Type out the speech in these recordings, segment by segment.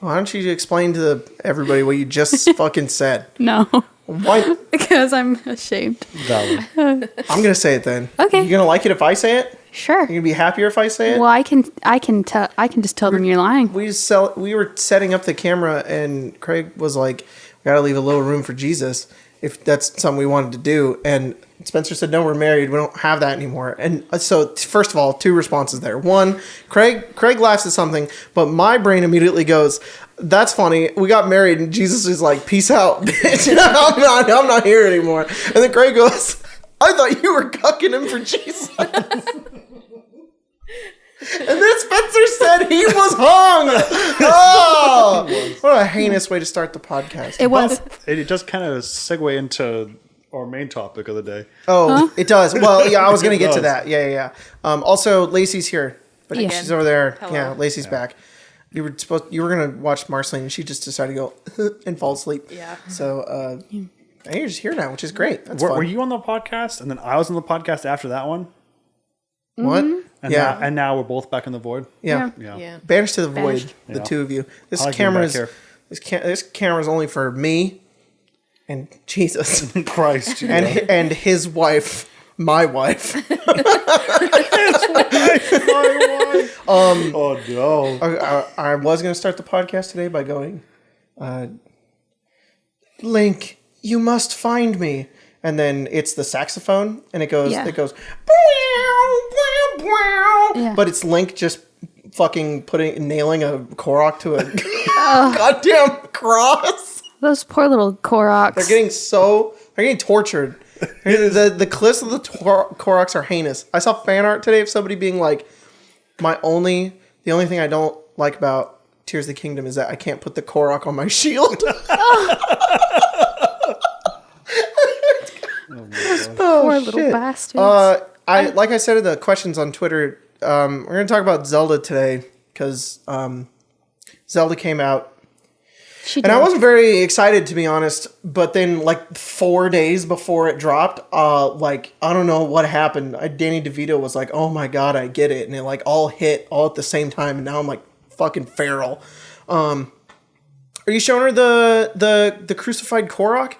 Why don't you explain to everybody what you just fucking said? No. Why? Because I'm ashamed. Valid. I'm gonna say it then. Okay. You gonna like it if I say it? Sure. You gonna be happier if I say it? Well, I can just tell them you're lying. We were setting up the camera, and Craig was like, "We gotta leave a little room for Jesus if that's something we wanted to do." And Spencer said, "No, we're married. We don't have that anymore." And so, first of all, two responses there. One, Craig laughs at something, but my brain immediately goes, "That's funny. We got married, and Jesus is like, peace out, bitch. I'm not here anymore." And then Craig goes, "I thought you were cucking him for Jesus." And then Spencer said he was hung. Oh, what a heinous way to start the podcast. It was. It does kind of segue into our main topic of the day. Oh, It does. Well, yeah, I was going to get to does. that. Yeah. Also, Lacey's here, but Yeah. she's over there. Hello. Yeah, Lacey's back. You were going to watch Marceline, and she just decided to go and fall asleep. Yeah. So, you're just here now, which is great. That's fun. Were you on the podcast? And then I was on the podcast after that one? What? And Yeah. now we're both back in the void? Yeah. Yeah. Banished to the Banished. void, the Yeah. two of you. This I like being camera back is here. this camera is only for me and Jesus Christ. and his wife, my wife. Oh, no. I was going to start the podcast today by going, Link, you must find me. And then it's the saxophone, and it goes, Yeah. Yeah. but it's Link just fucking nailing a Korok to a goddamn cross. Those poor little Koroks. They're getting tortured. The cliffs of the Koroks are heinous. I saw fan art today of somebody being like, the only thing I don't like about Tears of the Kingdom is that I can't put the Korok on my shield. poor little bastards. Like I said in the questions on Twitter, we're going to talk about Zelda today because Zelda came out. And I wasn't very excited, to be honest. But then, like 4 days before it dropped, I don't know what happened. Danny DeVito was like, "Oh my god, I get it," and it like all hit all at the same time. And now I'm like fucking feral. Are you showing her the crucified Korok?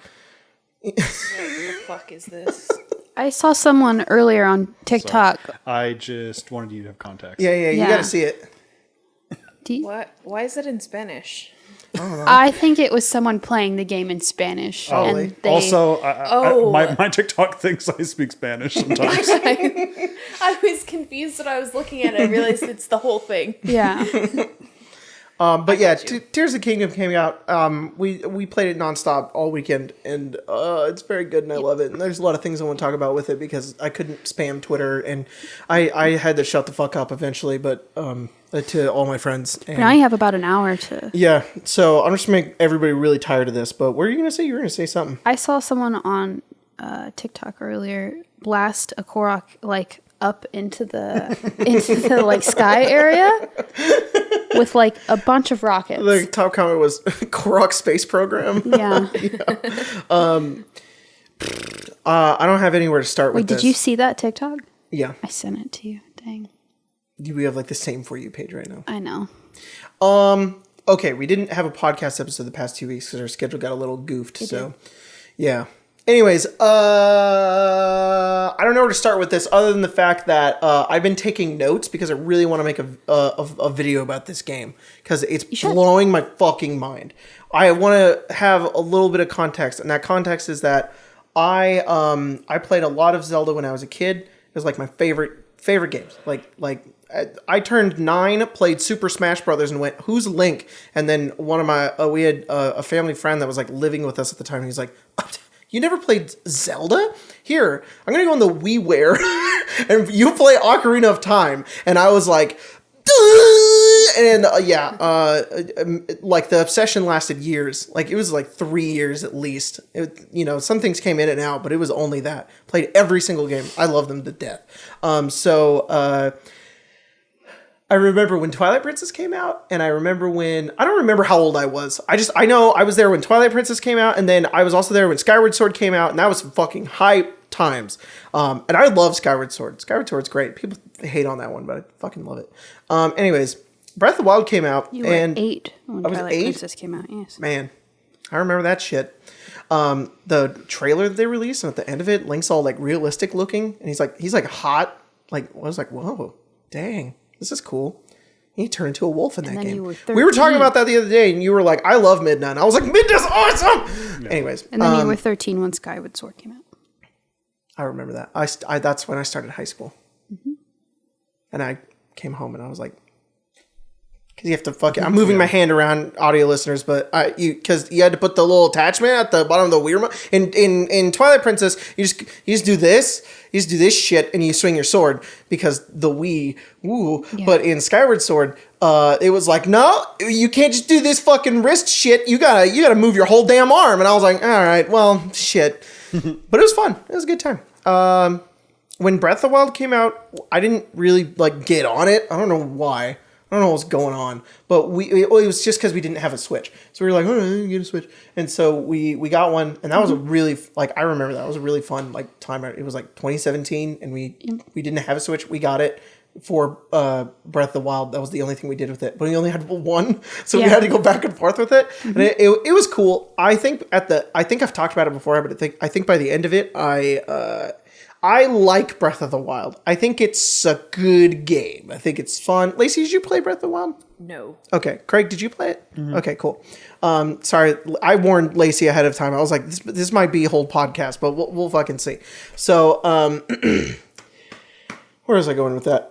What the fuck is this? I saw someone earlier on TikTok. I just wanted you to have context. Yeah, you Yeah. got to see it. What? Why is it in Spanish? I think it was someone playing the game in Spanish. Probably. And they, Also, Oh. my TikTok thinks I speak Spanish sometimes. I was confused when I was looking at it. I realized it's the whole thing. yeah. But yeah, Tears of the Kingdom came out. We played it nonstop all weekend, and it's very good, and I love it. And there's a lot of things I want to talk about with it because I couldn't spam Twitter, and I had to shut the fuck up eventually. But to all my friends, and Now you have about an hour to. yeah. So I'm just gonna make everybody really tired of this. But what are you gonna say? You were gonna say something. I saw someone on TikTok earlier blast a Korok like up into the like sky area with like a bunch of rockets. The top comment was Korok Space Program. Yeah. I don't have anywhere to start with Wait, this. did you see that TikTok? Yeah. I sent it to you. Dang. We have like the same For You page right now. I know. Okay, we didn't have a podcast episode the past 2 weeks because our schedule got a little goofed. Yeah. Anyways, I don't know where to start with this other than the fact that I've been taking notes because I really want to make a video about this game because it's blowing my fucking mind. I want to have a little bit of context, and that context is that I played a lot of Zelda when I was a kid. It was like my favorite games. I turned 9, played Super Smash Brothers, and went, "Who's Link?" And then one of my we had a family friend that was like living with us at the time. And he's like, "You never played Zelda? Here, I'm gonna go on the WiiWare and you play Ocarina of Time." And I was like, "Duh!" And like the obsession lasted years. Like it was like 3 years at least. Some things came in and out, but it was only that. Played every single game. I love them to death. I remember when Twilight Princess came out, and I don't remember how old I was. I know I was there when Twilight Princess came out, and then I was also there when Skyward Sword came out, and that was some fucking hype times. And I love Skyward Sword. Skyward Sword's great. People hate on that one, but I fucking love it. Anyways, Breath of the Wild came out, You were and 8 when I was Twilight 8? Princess came out. Yes. Man, I remember that shit. The trailer that they released, and at the end of it, Link's all like realistic looking, and he's like hot. Like I was like, whoa, dang, this is cool. He turned into a wolf in that then game. you were We were talking 13. about that the other day, and you were like, I love Midna. And I was like, Midna's awesome. Anyways, And then you were 13 when Skyward Sword came out. I remember that. That's when I started high school, and I came home and I was like, because you have to fucking. I'm moving my hand around, audio listeners, but because you had to put the little attachment at the bottom of the Wii remote. In Twilight Princess, you just do this. You just do this shit and you swing your sword because the Wii. Woo. Yeah. But in Skyward Sword, it was like, no, you can't just do this fucking wrist shit. You gotta move your whole damn arm. And I was like, all right, well, shit. But it was fun. It was a good time. When Breath of the Wild came out, I didn't really like get on it. I don't know why. I don't know what's going on, but it was just because we didn't have a Switch. So we were like, oh, get a Switch. And so we got one, and that was a really, like, I remember that was a really fun, like, time. It was like 2017, and we didn't have a Switch. We got it for Breath of the Wild. That was the only thing we did with it. But we only had one, so we had to go back and forth with it. And it was cool. I think I've talked about it before, but I think by the end of it, I like Breath of the Wild. I think it's a good game. I think it's fun. Lacey, did you play Breath of the Wild? No. Okay. Craig, did you play it? Okay, cool. Sorry, I warned Lacey ahead of time. I was like, this might be a whole podcast, but we'll fucking see. So, where was I going with that?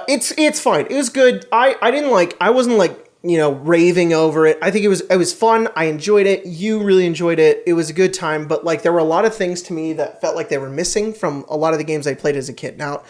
It's fine. It was good. I wasn't like, raving over it. I think it was fun. I enjoyed it. You really enjoyed it. It was a good time, but like there were a lot of things to me that felt like they were missing from a lot of the games I played as a kid. Now,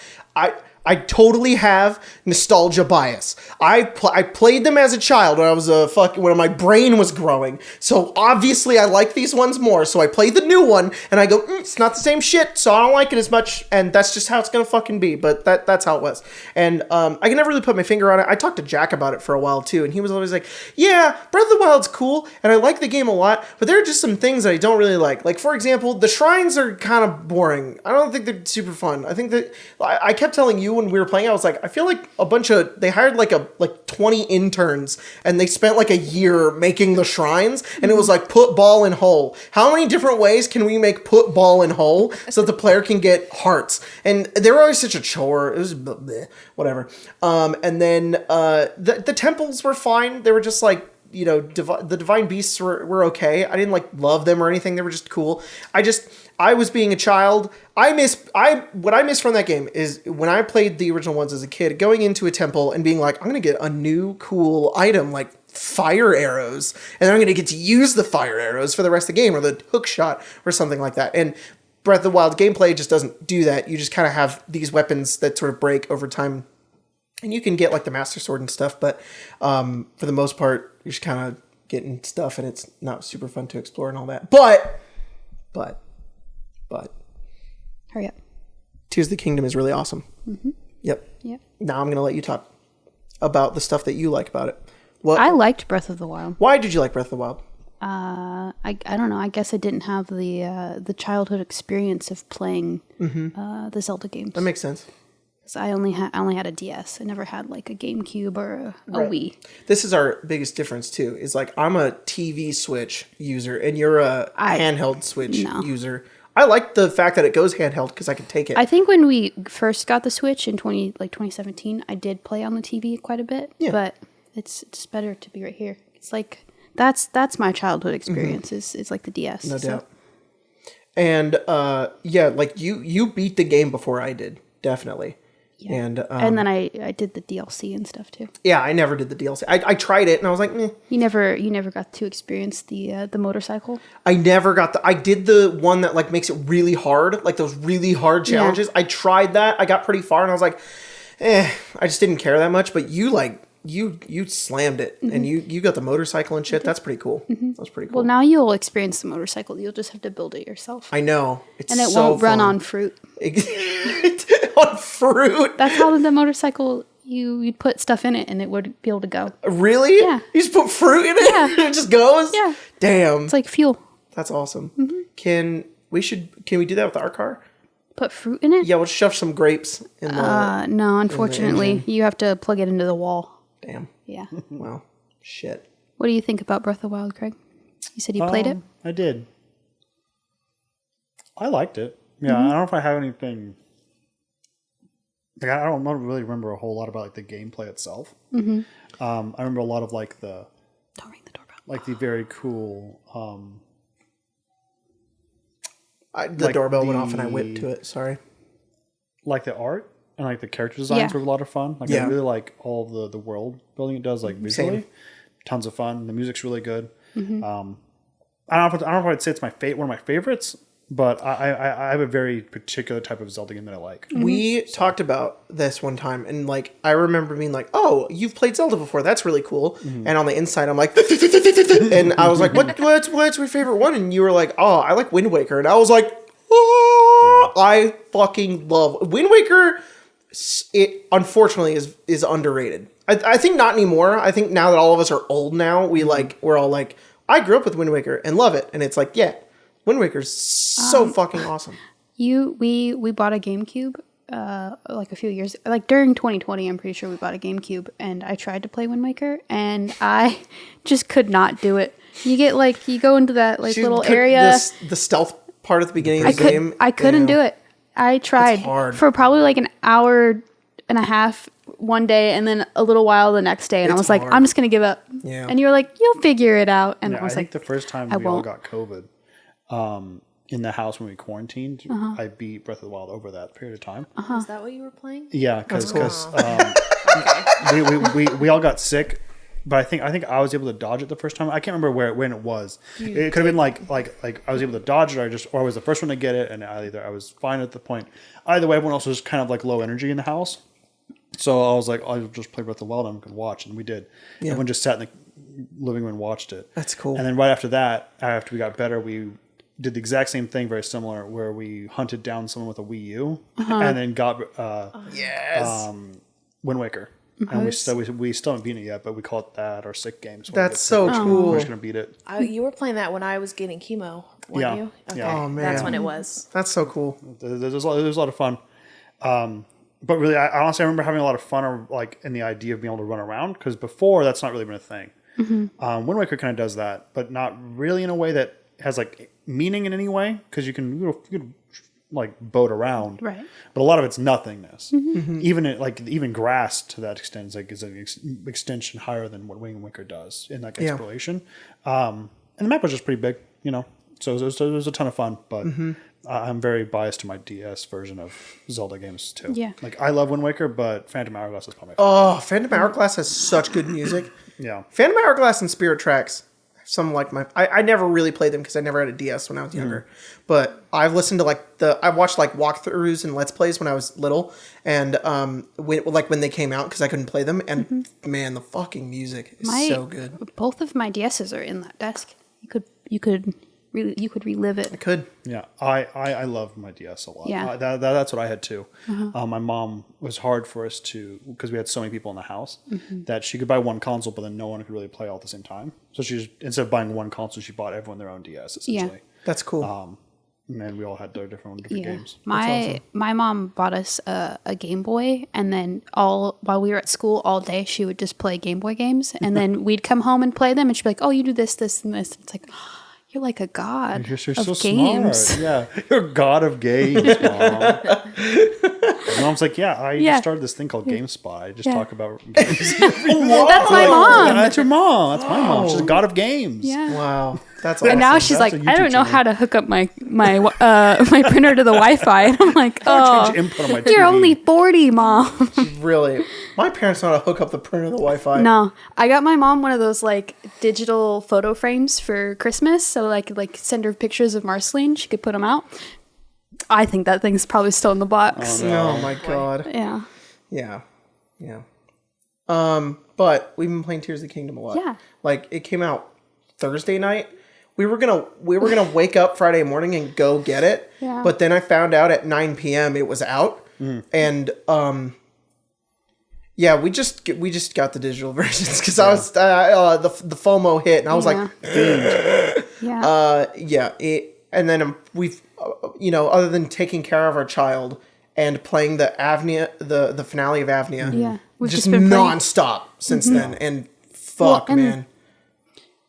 I totally have nostalgia bias. I played them as a child when I was when my brain was growing. So obviously I like these ones more. So I played the new one and I go, it's not the same shit. So I don't like it as much. And that's just how it's going to fucking be. But that's how it was. And I can never really put my finger on it. I talked to Jack about it for a while too. And he was always like, yeah, Breath of the Wild's cool. And I like the game a lot. But there are just some things that I don't really like. Like, for example, the shrines are kind of boring. I don't think they're super fun. I think that I kept telling you when we were playing, I was like, I feel like they hired like 20 interns and they spent like a year making the shrines, and it was like put ball in hole. How many different ways can we make put ball in hole so that the player can get hearts? And they were always such a chore. It was bleh, whatever. And then the temples were fine. They were just like, the divine beasts were okay. I didn't like love them or anything. They were just cool. I was being a child. What I miss from that game is when I played the original ones as a kid, going into a temple and being like, I'm going to get a new cool item like fire arrows, and I'm going to get to use the fire arrows for the rest of the game, or the hook shot or something like that. And Breath of the Wild gameplay just doesn't do that. You just kind of have these weapons that sort of break over time. And you can get like the Master Sword and stuff, but for the most part, you're just kind of getting stuff, and it's not super fun to explore and all that. But Hurry up. Tears of the Kingdom is really awesome. Mm-hmm. Yep. Now I'm going to let you talk about the stuff that you like about it. I liked Breath of the Wild. Why did you like Breath of the Wild? I don't know. I guess I didn't have the childhood experience of playing the Zelda games. That makes sense. Because I only had a DS. I never had like a GameCube or a Wii. This is our biggest difference too. Is like I'm a TV Switch user and you're a handheld Switch user. I like the fact that it goes handheld because I can take it. I think when we first got the Switch in 2017, I did play on the TV quite a bit. Yeah. But it's better to be right here. It's like that's my childhood experience. It's like the DS. No doubt. And like you beat the game before I did, definitely. Yeah. And then I did the DLC and stuff too. Yeah, I never did the DLC. I tried it and I was like, meh. You never got to experience the motorcycle? I never got I did the one that like makes it really hard, like those really hard challenges. Yeah. I tried that. I got pretty far and I was like, I just didn't care that much. But you slammed it and you got the motorcycle and shit. That's pretty cool. That's pretty cool. Well, now you'll experience the motorcycle. You'll just have to build it yourself. I know. And it won't run on fruit. On fruit? That's how the motorcycle, you'd put stuff in it and it would be able to go. Really? Yeah. You just put fruit in it? Yeah. And it just goes? Yeah. Damn. It's like fuel. That's awesome. Can we do that with our car? Put fruit in it? Yeah, we'll shove some grapes in the... No, unfortunately. You have to plug it into the wall. Damn. Yeah. Well, shit. What do you think about Breath of the Wild, Craig? You said you played it? I did. I liked it. Yeah, I don't know if I have anything. Like, I don't really remember a whole lot about like the gameplay itself. I remember a lot of like the Don't ring the doorbell. like the very cool. The Like doorbell went off and I whipped to it. Sorry. Like the art and like the character designs Yeah. were a lot of fun. Like Yeah. I really like all the world building it does, like visually. Same. Tons of fun. The music's really good. I don't know if I'd say it's one of my favorites, but I have a very particular type of Zelda game that I like. We talked about this one time, and like I remember being like, "Oh, you've played Zelda before? That's really cool." And on the inside, I'm like, and I was like, "What's your favorite one?" And you were like, "Oh, I like Wind Waker," and I was like, "Oh, I fucking love Wind Waker." It unfortunately is underrated. I think not anymore. I think now that all of us are old now, we're all like, I grew up with Wind Waker and love it, and it's like, yeah, Wind Waker's so fucking awesome. We bought a GameCube like a few years, like during 2020. I'm pretty sure we bought a GameCube, and I tried to play Wind Waker, and I just could not do it. You go into that little area. The stealth part at the beginning of the game. I couldn't do it. I tried hard. for probably like an hour and a half one day, and then a little while the next day, and I It's was like, hard. I'm just gonna give up. Yeah. And you were like, you'll figure it out, and Yeah, I was I like, think the first time I we all won't. got COVID in the house when we quarantined, I beat Breath of the Wild over that period of time. Is that what you were playing? Yeah, because we all got sick, but I think I was able to dodge it the first time. I can't remember when it was. It could have been like I was able to dodge it, or I was the first one to get it, and I was fine at the point. Either way, everyone else was kind of like low energy in the house, so I was like, I'll just play Breath of the Wild and I could watch, and we did. Yeah. Everyone just sat in the living room and watched it. That's cool. And then right after that, after we got better, we did the exact same thing, very similar, where we hunted down someone with a Wii U and then got Yes. Wind Waker. And we still haven't beaten it yet, but we call it that our sick game. So when we That's get so sick, cool. We're just gonna beat it. You were playing that when I was getting chemo, weren't Yeah. you? Okay. Yeah. Oh, man. That's when it was. That's so cool. There's a lot of fun. But really, I honestly remember having a lot of fun, like in the idea of being able to run around, because before that's not really been a thing. Wind Waker kind of does that, but not really in a way that has like meaning in any way, because you can like boat around, Right. But a lot of it's nothingness. Even grass to that extent is an extension higher than what Wind Waker does in like exploration. And the map was just pretty big, so it was a ton of fun. But I'm very biased to my DS version of Zelda games too. Yeah. Like I love Wind Waker, but Phantom Hourglass is probably my favorite. Oh, Phantom Hourglass has such good music. Yeah. Phantom Hourglass and Spirit Tracks. Some like I never really played them because I never had a DS when I was younger. But I've listened to I watched like walkthroughs and Let's Plays when I was little, and when they came out because I couldn't play them. And man, the fucking music is so good. Both of my DSs are in that desk. You could relive it. I could. Yeah, I love my DS a lot. Yeah. That's what I had too. My mom was hard for us because we had so many people in the house that she could buy one console, but then no one could really play all at the same time. So instead of buying one console, she bought everyone their own DS essentially. That's cool. And then we all had their different games. My mom bought us a Game Boy, and then while we were at school all day, she would just play Game Boy games, and then we'd come home and play them, and she'd be like, "Oh, you do this, this, and this." And it's like, you're like a god You're of so games. smart. Yeah, you're a god of games, Mom. And Mom's like, I just started this thing called GameSpot. I just talk about games. That's my mom. Yeah, that's your mom. That's my mom. She's a god of games. Yeah. Wow, that's awesome. And now she's That's like, a I don't YouTube know channel. how to hook up my printer to the Wi-Fi. And I'm like, oh, Change input on my you're TV. only 40, Mom. Really, my parents know how to hook up the printer to the Wi-Fi. No, I got my mom one of those like digital photo frames for Christmas, so I could like send her pictures of Marceline. She could put them out. I think that thing's probably still in the box. Oh my god. Yeah. Yeah. But we've been playing Tears of the Kingdom a lot. Yeah. Like it came out Thursday night. We were gonna wake up Friday morning and go get it. Yeah. But then I found out at 9 p.m. it was out. And yeah, we just got the digital versions because I was the FOMO hit and I was like, Yeah. and then we've other than taking care of our child and playing the Avnia, the finale of Avnia. Yeah. We've just been playing. nonstop since then. And fuck, Well, and- man.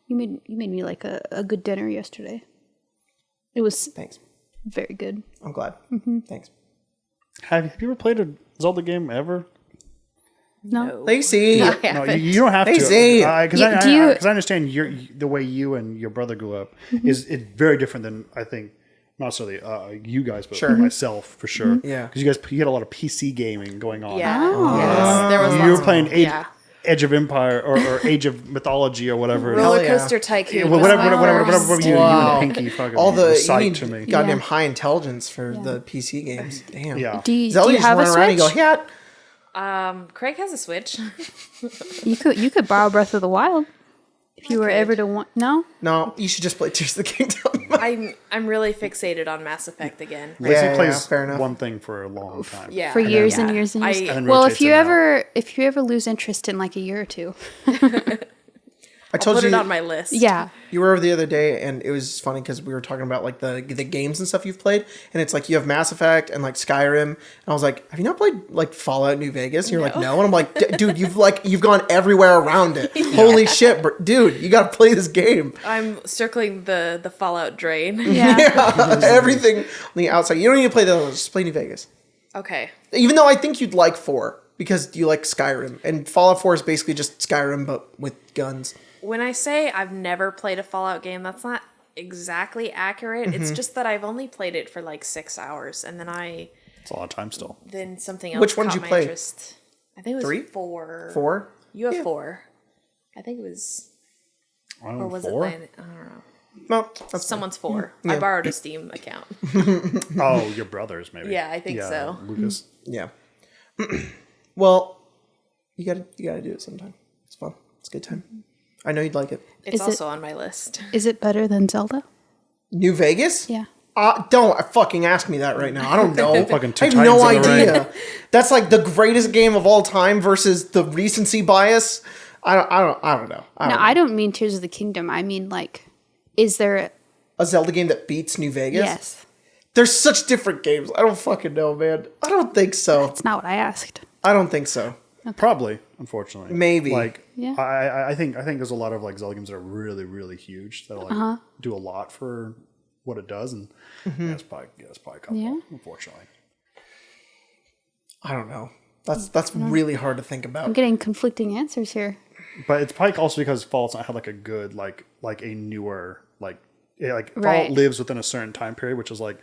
You made me like a good dinner yesterday. It was Thanks. very good. I'm glad. Thanks. Have you ever played a Zelda game ever? No. Lacey. I No, haven't. you don't have to. Easy. Because Do you- I understand the way you and your brother grew up is it's very different than I think not necessarily you guys, but myself for sure. Yeah. because you had a lot of PC gaming going on. Yeah. Oh. Yes, there was you lots were of- playing yeah. Age of Empire or Age of Mythology or whatever. Roller yeah. Coaster Tycoon. Well, was whatever, my whatever first. you Wow. and Pinky fucking All the recite you to need me. goddamn Yeah. high intelligence for the PC games. Damn. Yeah. Do you Zelda just have a run around and Switch? go, yeah. Craig has a Switch. You could borrow Breath of the Wild if you were ever to want. No. No, you should just play Tears of the Kingdom. I'm really fixated on Mass Effect again. Lacey Yeah, plays fair enough. one thing for a long time. Yeah. For years yeah. and years and years. And then Well, rotates if in and you ever lose interest in like a year or two, I told Put you it on my list. yeah, you were over the other day, and it was funny because we were talking about like the games and stuff you've played, and it's like you have Mass Effect and like Skyrim, and I was like, have you not played like Fallout New Vegas? And you're like, no, and I'm like, dude, you've gone everywhere around it. Holy shit, dude, you got to play this game. I'm circling the Fallout drain. yeah. Everything on the outside. You don't need to play those. Just play New Vegas. Okay. Even though I think you'd like 4 because you like Skyrim, and Fallout 4 is basically just Skyrim but with guns. When I say I've never played a Fallout game, that's not exactly accurate. It's just that I've only played it for like 6 hours, and then It's a lot of time still. something else Which one did caught you my play? interest. I think it was 3? 4. 4? You have Yeah. 4. I think it was, or was Four? it? I don't know. No, that's Someone's 4. I borrowed a Steam account. Oh, your brothers maybe. Yeah, I think so. Lucas. yeah. Well, you gotta do it sometime. It's fun. It's a good time. I know you'd like it. It's Is it- also on my list. Is it better than Zelda? New Vegas? Yeah. Don't fucking ask me that right now. I don't know. Fucking two I have no Titans in the idea. That's like the greatest game of all time versus the recency bias. I don't know. No, I don't mean Tears of the Kingdom. I mean like, is there? A Zelda game that beats New Vegas? Yes. There's such different games. I don't fucking know, man. I don't think so. That's not what I asked. I don't think so. Probably, unfortunately. Maybe. Like, Yeah. I think there's a lot of like Zelda games that are really, really huge that like do a lot for what it does, and that's probably a couple, Yeah. unfortunately. I don't know. That's really hard to think about. I'm getting conflicting answers here. But it's probably also because Fallout's not had like a good like a newer like Fallout Right. lives within a certain time period, which is like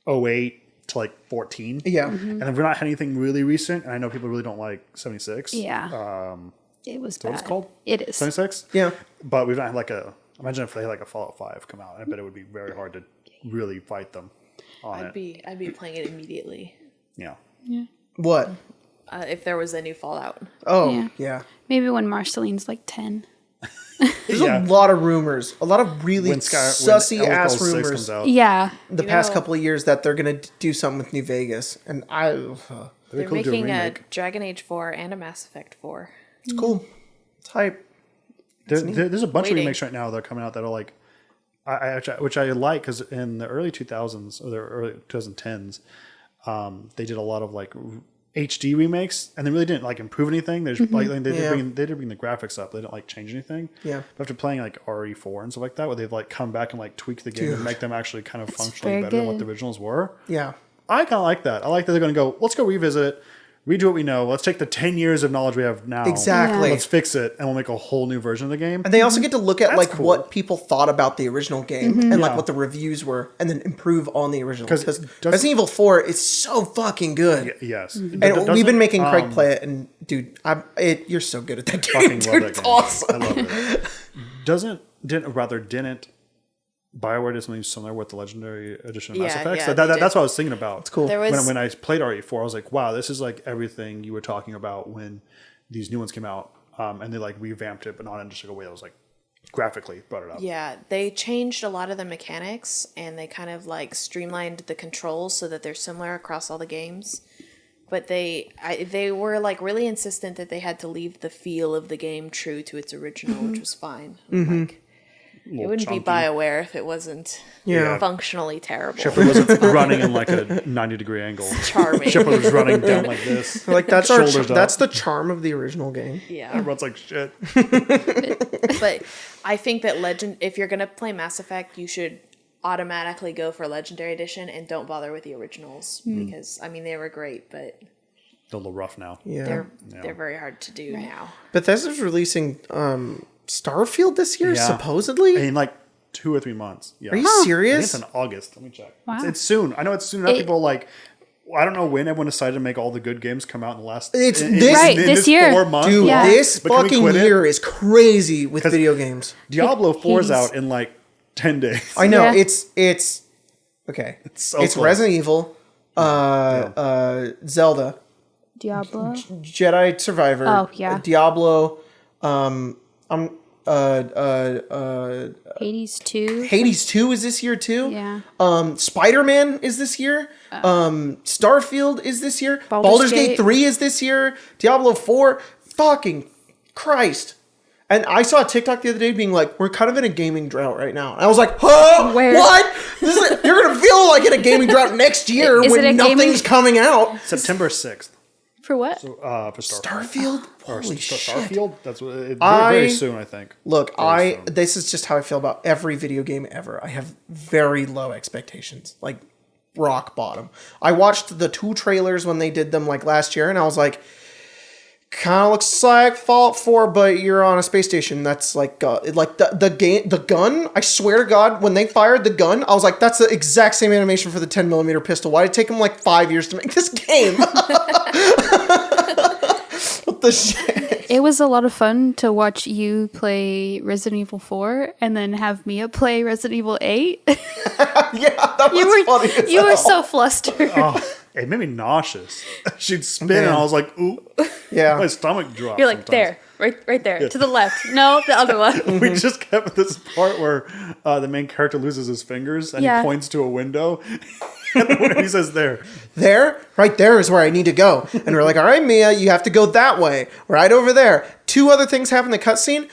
08 to like 14. Yeah. And if we're not had anything really recent, and I know people really don't like 76. Yeah. It was bad. What it's called? It is. 76? Yeah. But we've not had like imagine if they had like a Fallout 5 come out. I bet it would be very hard to really fight them on I'd it. be playing it immediately Yeah. Yeah. What? if there was a new Fallout. Oh, Yeah. yeah. Maybe when Marceline's like 10. There's Yeah. a lot of rumors. A lot of really sussy Elder ass Scrolls 6 rumors comes out, Yeah. the past couple of years that they're going to do something with New Vegas. And They're cool to do a making a remake. Dragon Age 4 and a Mass Effect 4. it's cool. It's hype. There's a bunch of Waiting. remakes right now that are coming out that are like, which I like because in the early 2000s or the early 2010s, they did a lot of like HD remakes, and they really didn't like improve anything. They just, like they did Yeah. bring the graphics up. They didn't like change anything. Yeah. But after playing like RE4 and stuff like that, where they've like come back and like tweak the game and make them actually kind of functionally very better than what good. the originals were. Yeah. I kind of like that. I like that they're going to go, let's go revisit it, redo what we know. Let's take the 10 years of knowledge we have now. Exactly. Let's fix it, and we'll make a whole new version of the game. And they also get to look at like cool. what people thought about the original game and like Yeah. what the reviews were, and then improve on the original. 'Cause Because doesn't- Resident Evil 4 is so fucking good. Yes. And we've been making Craig play it, and dude, you're so good at that game. Fucking Dude, love that it's game. awesome. I love it. Didn't BioWare do something similar with the Legendary Edition of Mass Yeah, Effect? yeah, So they did. that's what I was thinking about. It's cool. There was When I played RE4, I was like, wow, this is like everything you were talking about when these new ones came out. And they like revamped it, but not in just like a way that was like graphically brought it up. Yeah, they changed a lot of the mechanics and they kind of like streamlined the controls so that they're similar across all the games. But they were like really insistent that they had to leave the feel of the game true to its original, which was fine. Like, It wouldn't chunky. be BioWare if it wasn't functionally terrible. Shepard wasn't running in like a 90-degree angle. Charming. Shepard was running down like this. Like that's Shoulders up. that's the charm of the original game. Yeah. It runs like shit. But I think that if you're going to play Mass Effect, you should automatically go for Legendary Edition and don't bother with the originals because, I mean, they were great, but They're a little rough now. Yeah. they're very hard to do now. Bethesda's releasing Starfield this year, Yeah. supposedly. In like 2 or 3 months. Yeah. Are you I think serious? it's in August. Let me check. Wow. It's soon. I know it's soon. Enough people are like, I don't know when everyone decided to make all the good games come out in the last. It's in this- Right, this year. 4 months. Dude, Yeah. this But can we fucking quit it? year is crazy with video games. Diablo 4 is Hades. out in like 10 days. I know Yeah. it's okay. so It's close. Resident Evil, Zelda, Diablo. Jedi Survivor. Oh, yeah. Diablo. Hades 2. Hades 2 is this year too. Yeah. Spider-Man is this year. Starfield is this year. Baldur's Baldur's Gate Gate 3 is this year. Diablo 4. Fucking Christ. And I saw a TikTok the other day being like, we're kind of in a gaming drought right now. And I was like, huh? Where? What? You're going to feel like in a gaming drought next year Is it when a gaming- nothing's coming out. September 6th. For what? For Starfield. Starfield? Or Holy shit. Starfield? That's what very, I- very soon, I think. Look, Very soon. this is just how I feel about every video game ever. I have very low expectations, like rock bottom. I watched the 2 trailers when they did them like last year, and I was like, kind of looks like Fallout 4, but you're on a space station. That's like the gun. I swear to God, when they fired the gun, I was like, that's the exact same animation for the 10mm pistol. Why did it take them like 5 years to make this game? What the shit? It was a lot of fun to watch you play Resident Evil 4 and then have Mia play Resident Evil 8. Yeah, that was funny. As You were hell. so flustered. Oh, it made me nauseous. She'd spin and I was like, ooh. Yeah. My stomach dropped. You're like, sometimes. there, right there, to the left. No, the other one. We just kept this part where the main character loses his fingers and Yeah. he points to a window. And he says, there. There, right there is where I need to go. And we're like, all right, Mia, you have to go that way, right over there. 2 other things happen in the cutscene.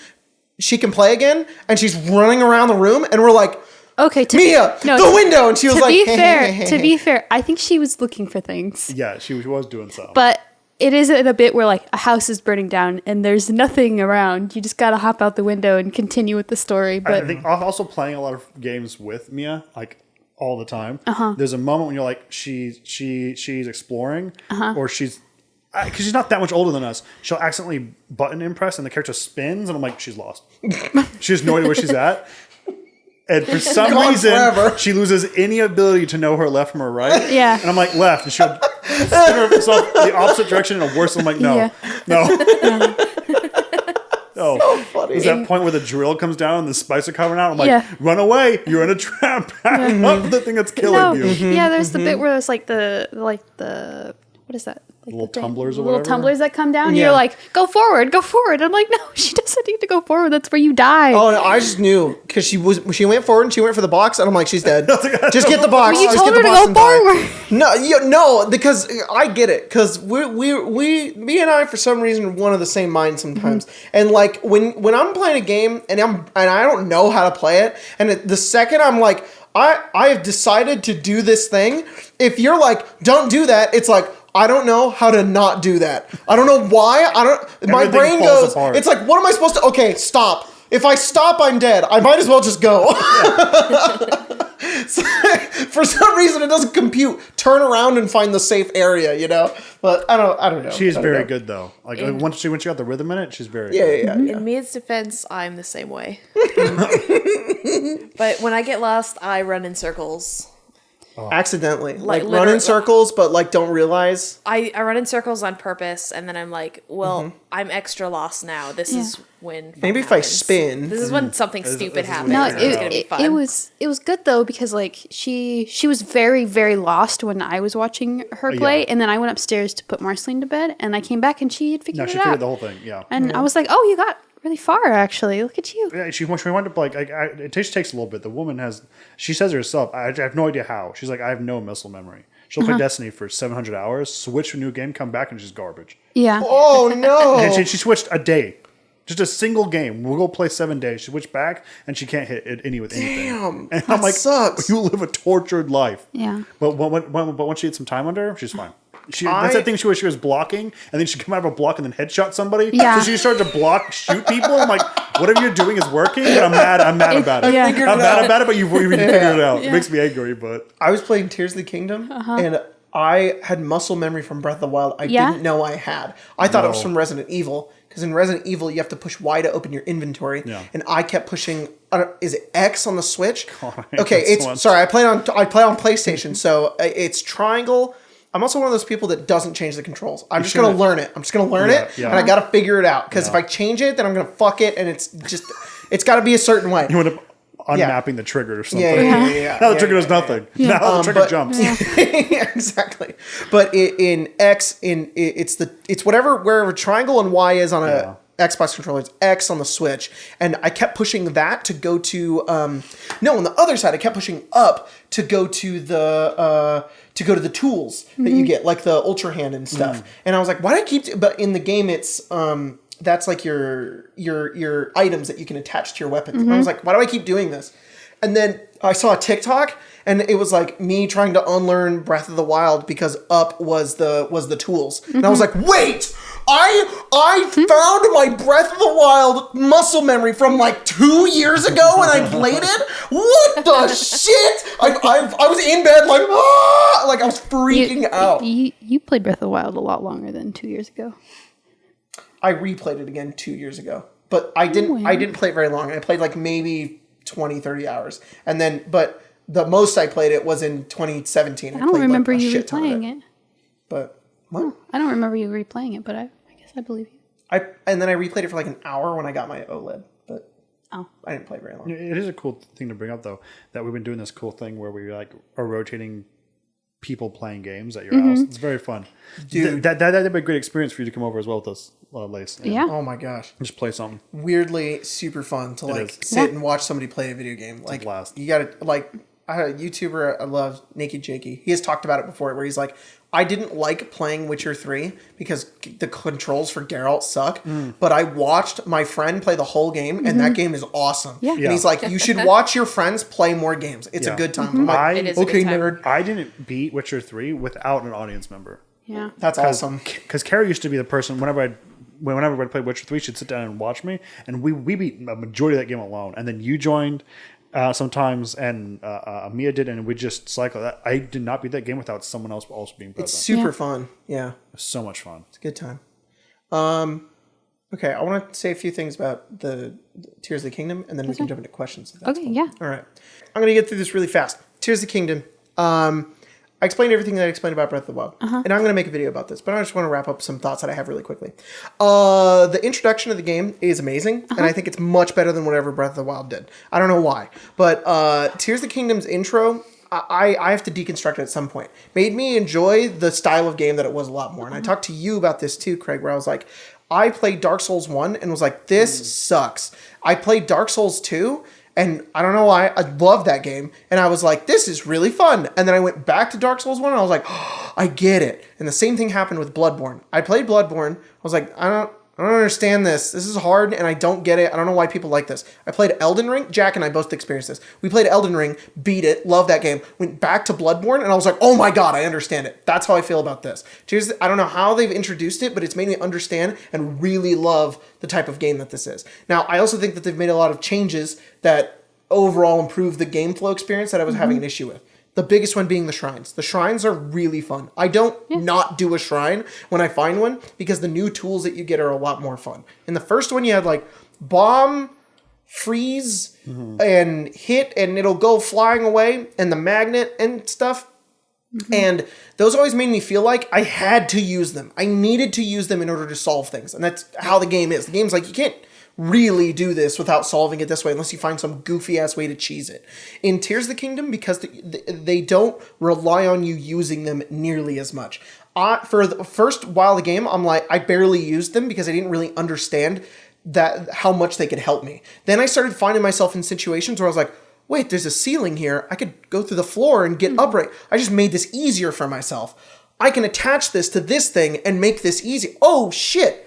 She can play again, and she's running around the room, and we're like, Okay, Mia, no, the window, and she was to like, be fair, I think she was looking for things. Yeah, she was doing something. But it is in a bit where like a house is burning down and there's nothing around. You just gotta hop out the window and continue with the story. But I think also playing a lot of games with Mia, like all the time. There's a moment when you're like, she's exploring, or she's because she's not that much older than us. She'll accidentally button impress, and the character spins, and I'm like, she's lost. She has no idea where she's at. And for some Gone reason, forever. she loses any ability to know her left from her right. Yeah. And I'm like, left. And she'll spin herself the opposite direction and worse. I'm like, no. Yeah. No. Oh, funny. there's that point where the drill comes down and the spikes are coming out. I'm like, Yeah. run away. You're in a trap. Back up the thing that's killing no, you. yeah, there's the bit where it's like the what is that? Like Little the thing- tumblers or little whatever? tumblers that come down. Yeah. You're like, go forward. I'm like, no, she doesn't need to go forward. That's where you die. Oh, no, I just knew because she went forward and she went for the box, and I'm like, she's dead. Just get the box. Well, you Just told get the her to box go and die. forward. No, because I get it. Because me and I, for some reason, are one of the same mind sometimes. And like when I'm playing a game and I don't know how to play it, and the second I'm like, I have decided to do this thing. If you're like, don't do that, it's like, I don't know how to not do that. I don't know why. My Everything brain falls goes, apart. it's like, what am I supposed to, okay, stop. If I stop, I'm dead. I might as well just go. So, for some reason, it doesn't compute. Turn around and find the safe area, you know? But I don't know. She is I don't very know. good, though. Like, once she got the rhythm in it, she's very good. Yeah. In Mia's defense, I'm the same way. But when I get lost, I run in circles. Accidentally. Like run literally- in circles, but like don't realize. I run in circles on purpose, and then I'm like, well, I'm extra lost now. This is when fun Maybe if I happens. spin. This is when something stupid this is happens. when No, Yeah. It's gonna be fun. it was good though because like she was very very lost when I was watching her play, Yeah. and then I went upstairs to put Marceline to bed, and I came back and she had No, figured she it figured out. the whole thing, yeah. And I was like, oh, you got really far actually. Look at you. Yeah, she wound up like it takes a little bit. The woman she says herself, I have no idea how. She's like, I have no muscle memory. She'll play Destiny for 700 hours, switch to a new game, come back, and she's garbage. Yeah. Oh no. And she switched a day. Just a single game. We'll go play 7 days. She switched back, and she can't hit any with anything. Damn, and that sucks. You live a tortured life. Yeah. But once she had some time under her, she's fine. That's that thing she was blocking, and then she come out of a block and then headshot somebody. Yeah. So she started to shoot people. I'm like, whatever you're doing is working, and I'm mad about it. Yeah. I'm mad about it, but you figured it out. It makes me angry, but I was playing Tears of the Kingdom, and I had muscle memory from Breath of the Wild. I didn't know I had. I thought it was from Resident Evil, because in Resident Evil, you have to push Y to open your inventory, and I kept pushing. Is it X on the Switch? Okay, sorry. I play on PlayStation, so it's triangle. I'm also one of those people that doesn't change the controls. I'm just going to learn it. And I got to figure it out. Because if I change it, then I'm going to fuck it, and it's got to be a certain way. You end up unmapping the trigger or something. Yeah. Now the trigger does nothing. Now the trigger jumps. Yeah, exactly. But in X, it's wherever triangle and Y is on a Xbox controller, it's X on the Switch, and I kept pushing that to go to on the other side I kept pushing up to go to the tools that you get, like the Ultra Hand and stuff. And I was like, why do I keep but in the game it's that's like your items that you can attach to your weapons. And I was like, why do I keep doing this? And then I saw a TikTok, and it was like me trying to unlearn Breath of the Wild because up was the tools. And I was like, wait, I found my Breath of the Wild muscle memory from like 2 years ago when I played it. What the shit? I was in bed like I was freaking out. You played Breath of the Wild a lot longer than 2 years ago. I replayed it again 2 years ago, but I didn't play it very long. I played like maybe 20, 30 hours, and then but the most I played it was in 2017. I don't remember you replaying it. But what? I don't remember you replaying it, but I guess I believe you. And then I replayed it for like an hour when I got my OLED, but I didn't play very long. It is a cool thing to bring up, though, that we've been doing this cool thing where we like are rotating people playing games at your house. It's very fun. Dude, that'd be a great experience for you to come over as well with us, Lace. Yeah. Oh my gosh. Just play something. Weirdly super fun to sit and watch somebody play a video game. Like, you gotta I had a YouTuber I love, Naked Jakey. He has talked about it before, where he's like, I didn't like playing Witcher 3 because the controls for Geralt suck, but I watched my friend play the whole game, and that game is awesome. Yeah. And he's like, you should watch your friends play more games. It's a good time. I'm like, it is okay, nerd. I didn't beat Witcher 3 without an audience member. Yeah. That's awesome. Because Carrie used to be the person, whenever I'd play Witcher 3, she'd sit down and watch me, and we beat a majority of that game alone. And then you joined sometimes, and Mia did, and we just cycle that. I did not beat that game without someone else also being present. It's super fun. Yeah. It's so much fun. It's a good time. Okay, I want to say a few things about the Tears of the Kingdom, and then we can jump into questions. If that's cool. Yeah. All right. I'm going to get through this really fast. Tears of the Kingdom. I explained everything that I explained about Breath of the Wild. And I'm going to make a video about this, but I just want to wrap up some thoughts that I have really quickly. The introduction of the game is amazing, and I think it's much better than whatever Breath of the Wild did. I don't know why, but Tears of the Kingdom's intro, I have to deconstruct it at some point. Made me enjoy the style of game that it was a lot more. And I talked to you about this too, Craig, where I was like, I played Dark Souls 1 and was like, this sucks. I played Dark Souls 2, and I don't know why, I loved that game. And I was like, this is really fun. And then I went back to Dark Souls 1 and I was like, oh, I get it. And the same thing happened with Bloodborne. I played Bloodborne. I was like, I don't understand this. This is hard and I don't get it. I don't know why people like this. I played Elden Ring. Jack and I both experienced this. We played Elden Ring, beat it, loved that game, went back to Bloodborne, and I was like, oh my God, I understand it. That's how I feel about this. I don't know how they've introduced it, but it's made me understand and really love the type of game that this is. Now, I also think that they've made a lot of changes that overall improve the game flow experience that I was having an issue with. The biggest one being the shrines. The shrines are really fun. I don't not do a shrine when I find one, because the new tools that you get are a lot more fun. In the first one, you had like bomb, freeze, and hit, and it'll go flying away, and the magnet and stuff. And those always made me feel like I had to use them. I needed to use them in order to solve things. And that's how the game is. The game's like, you can't really do this without solving it this way unless you find some goofy ass way to cheese it. In Tears of the Kingdom, because they don't rely on you using them nearly as much. For the first while of the game, I'm like, I barely used them because I didn't really understand how much they could help me. Then I started finding myself in situations where I was like, wait, there's a ceiling here. I could go through the floor and get upright. I just made this easier for myself. I can attach this to this thing and make this easy. Oh shit.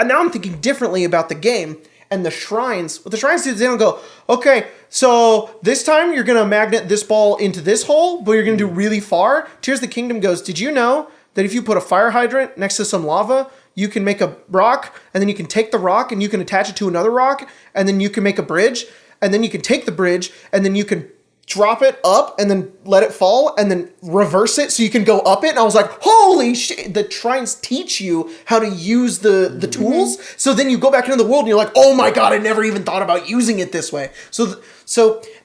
now I'm thinking differently about the game and the shrines. What the shrines do is they don't go, okay, so this time you're going to magnet this ball into this hole, but you're going to do really far. Tears of the Kingdom goes, did you know that if you put a fire hydrant next to some lava, you can make a rock, and then you can take the rock and you can attach it to another rock, and then you can make a bridge, and then you can take the bridge, and then you can drop it up and then let it fall and then reverse it so you can go up it. And I was like, holy shit, the shrines teach you how to use the tools. So then you go back into the world and you're like, oh my God, I never even thought about using it this way. So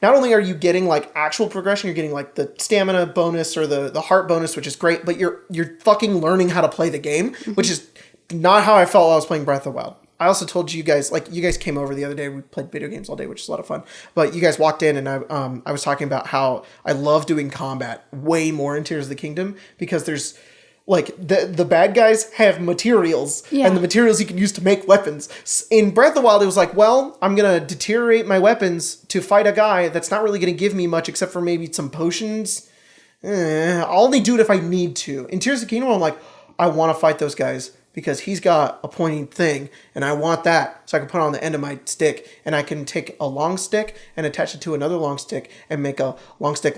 not only are you getting like actual progression, you're getting like the stamina bonus or the heart bonus, which is great, but you're fucking learning how to play the game, which is not how I felt while I was playing Breath of the Wild. I also told you guys, like, you guys came over the other day. We played video games all day, which is a lot of fun. But you guys walked in, and I was talking about how I love doing combat way more in Tears of the Kingdom because there's, like, the bad guys have materials, and the materials you can use to make weapons. In Breath of the Wild, it was like, well, I'm going to deteriorate my weapons to fight a guy that's not really going to give me much except for maybe some potions. I'll only do it if I need to. In Tears of the Kingdom, I'm like, I want to fight those guys because he's got a pointing thing, and I want that so I can put it on the end of my stick, and I can take a long stick and attach it to another long stick and make a long stick.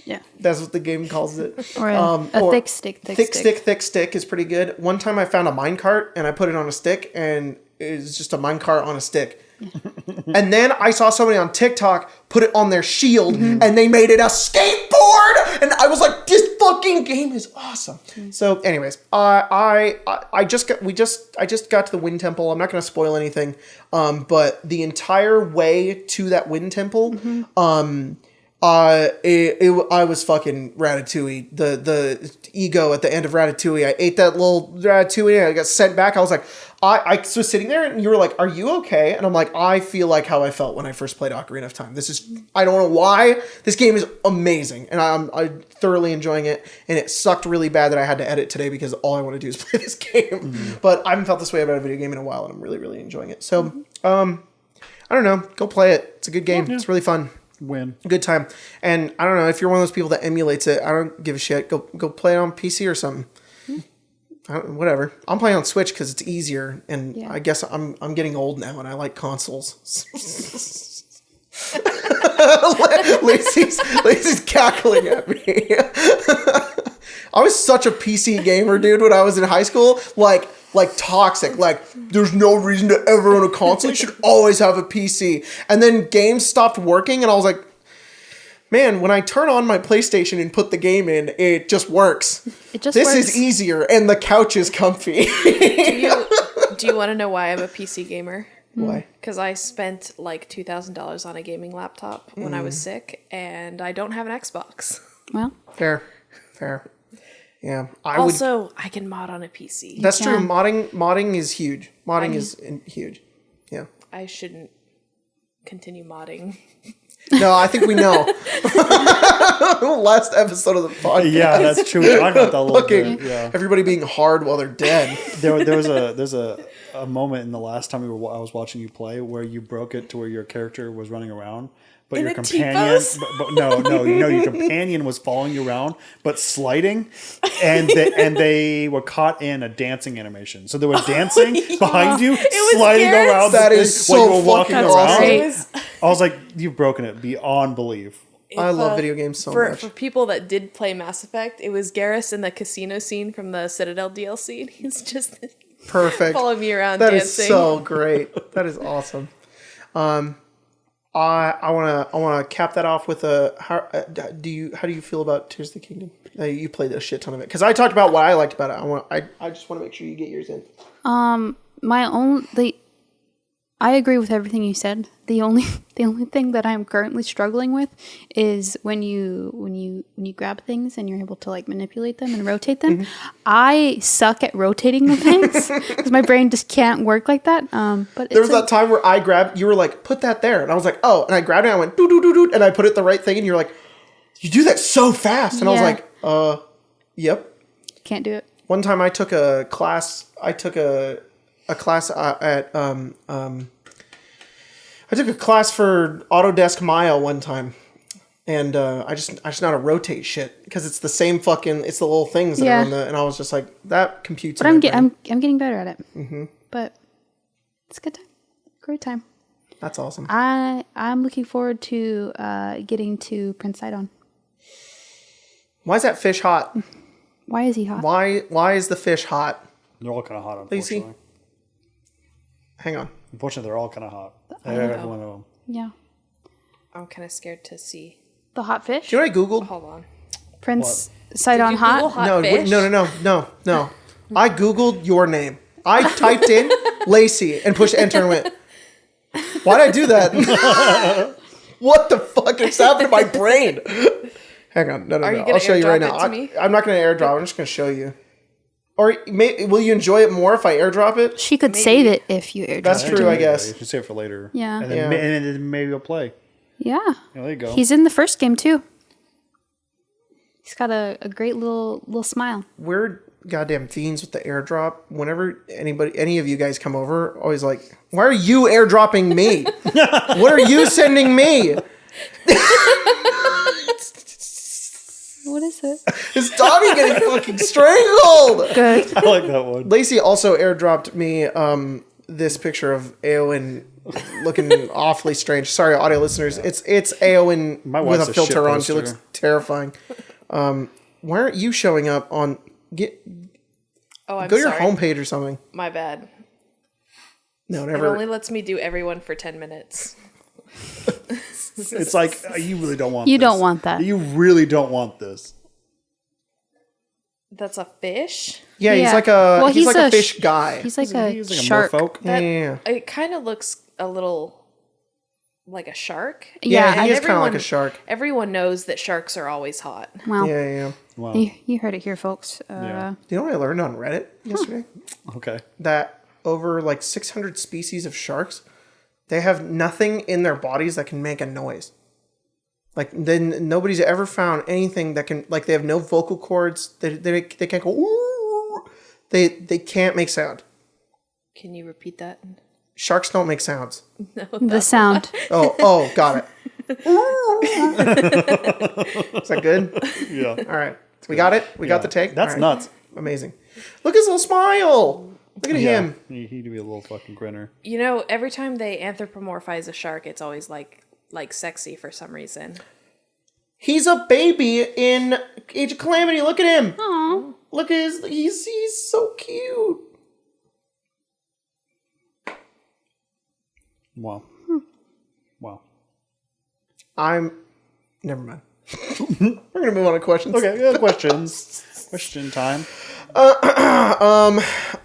Yeah. That's what the game calls it. Or a thick stick. Thick stick is pretty good. One time I found a minecart, and I put it on a stick, and it's just a minecart on a stick. And then I saw somebody on TikTok put it on their shield, and they made it a skateboard, and I was like, this fucking game is awesome. So anyways, I just got to the Wind Temple. I'm not going to spoil anything, but the entire way to that Wind Temple, I was fucking Ratatouille. The ego at the end of Ratatouille. I ate that little Ratatouille and I got sent back. I was like, I was sitting there and you were like, are you okay? And I'm like, I feel like how I felt when I first played Ocarina of Time. I don't know why. This game is amazing and I'm thoroughly enjoying it. And it sucked really bad that I had to edit today because all I want to do is play this game. But I haven't felt this way about a video game in a while and I'm really, really enjoying it. So, I don't know. Go play it. It's a good game. Yeah. It's really fun. Win. Good time. And I don't know, if you're one of those people that emulates it, I don't give a shit. Go play it on PC or something. Whatever. I'm playing on Switch because it's easier, and I guess I'm getting old now, and I like consoles. Lacey's cackling at me. I was such a PC gamer, dude, when I was in high school. Like toxic. Like, there's no reason to ever own a console. You should always have a PC. And then games stopped working, and I was like, man, when I turn on my PlayStation and put the game in, it just works. This is easier, and the couch is comfy. Do you want to know why I'm a PC gamer? Why? Because I spent like $2,000 on a gaming laptop when I was sick, and I don't have an Xbox. Well, fair. Yeah. I can mod on a PC. That's true. Modding is huge. Modding is huge. Yeah. I shouldn't continue modding. No, I think we know. Last episode of the podcast. Yeah, that's true. We talked about that a little bit. Yeah. Everybody being hard while they're dead. There's a moment in the last time I was watching you play where you broke it to where your character was running around, but your companion, your companion was following you around, but sliding, and they were caught in a dancing animation. So they were dancing behind you, sliding around. That is so while you were walking around. Awesome. I was like, you've broken it beyond belief. I love video games so much. For people that did play Mass Effect, it was Garrus in the casino scene from the Citadel DLC. And he's just perfect, following me around dancing. That is so great. That is awesome. I want to cap that off with how do you feel about Tears of the Kingdom? You played a shit ton of it because I talked about what I liked about it. I just want to make sure you get yours in. I agree with everything you said. The only thing that I'm currently struggling with is when you grab things and you're able to like manipulate them and rotate them. I suck at rotating the things because my brain just can't work like that. But there was that time where I grabbed. You were like, "Put that there," and I was like, "Oh," and I grabbed it. And I went doo doo doo doo, and I put it the right thing, and you're like, "You do that so fast," and I was like, "Yep." Can't do it. One time I took a class. I took a class at I took a class for Autodesk Maya one time, and I just know how to rotate shit because it's the same fucking, it's the little things that are on the, and I was just like, that computes. But I'm getting better at it. but it's a good time. Great time. That's awesome. I'm looking forward to getting to Prince Sidon. Why is that fish hot? Why is he hot? Why is the fish hot? They're all kind of hot, Lacey? unfortunately. Hang on. Unfortunately, they're all kind of hot. Every one of them. Yeah. I'm kind of scared to see. The hot fish? Do you know what I googled? Hold on. Prince Sidon you hot? Google hot No, fish? no. I googled your name. I typed in Lacey and pushed enter and went. Why'd I do that? What the fuck is happening to my brain? Hang on, no. Are you gonna I'll show you right airdrop now. it to me? I'm not going to airdrop. I'm just going to show you. Or will you enjoy it more if I airdrop it? She could save it if you airdrop That's it. true, I guess. You can save it for later. Yeah. And then, Yeah. and then maybe you'll play. Yeah. Yeah, there you go. He's in the first game too. He's got a great little smile. We're goddamn fiends with the airdrop. Whenever any of you guys come over, always like, why are you airdropping me? What are you sending me? What is it? Is Tommy getting fucking strangled? Good. I like that one. Lacey also airdropped me this picture of Eowyn looking awfully strange. Sorry, audio listeners. It's Eowyn My with wife's a a filter shit on. She poster. looks terrifying. Why aren't you showing up on? Oh, I'm Go to your sorry. homepage or something. My bad. No, It never. only lets me do everyone for 10 minutes. It's like, you really don't want You this. don't want that. You really don't want this. That's a fish? Yeah, he's Yeah. like Well, he's like a fish sh- guy. He's like a He's like shark. a merfolk. Yeah. It kind of looks a little like a shark. Yeah, Yeah, he I- is kind of like a everyone- shark. Everyone knows that sharks are always hot. Well, Yeah. Wow. you heard it here, folks. Yeah. You know what I learned on Reddit yesterday? Okay. That over like 600 species of sharks, they have nothing in their bodies that can make a noise. Like, then nobody's ever found anything that can, like, they have no vocal cords. They can't go, ooh. They can't make sound. Can you repeat that? Sharks don't make sounds. The sound. Oh, got it. Is that good? Yeah. All right. We got it? We got the take? That's All right. nuts. Amazing. Look at his little smile. Look at him. He'd be a little fucking grinner. You know, every time they anthropomorphize a shark, it's always like sexy for some reason. He's a baby in Age of Calamity. Look at him. Aww. Look at he's so cute. Wow. Wow. Never mind. We're gonna move on to questions. Okay, yeah, questions. Question time.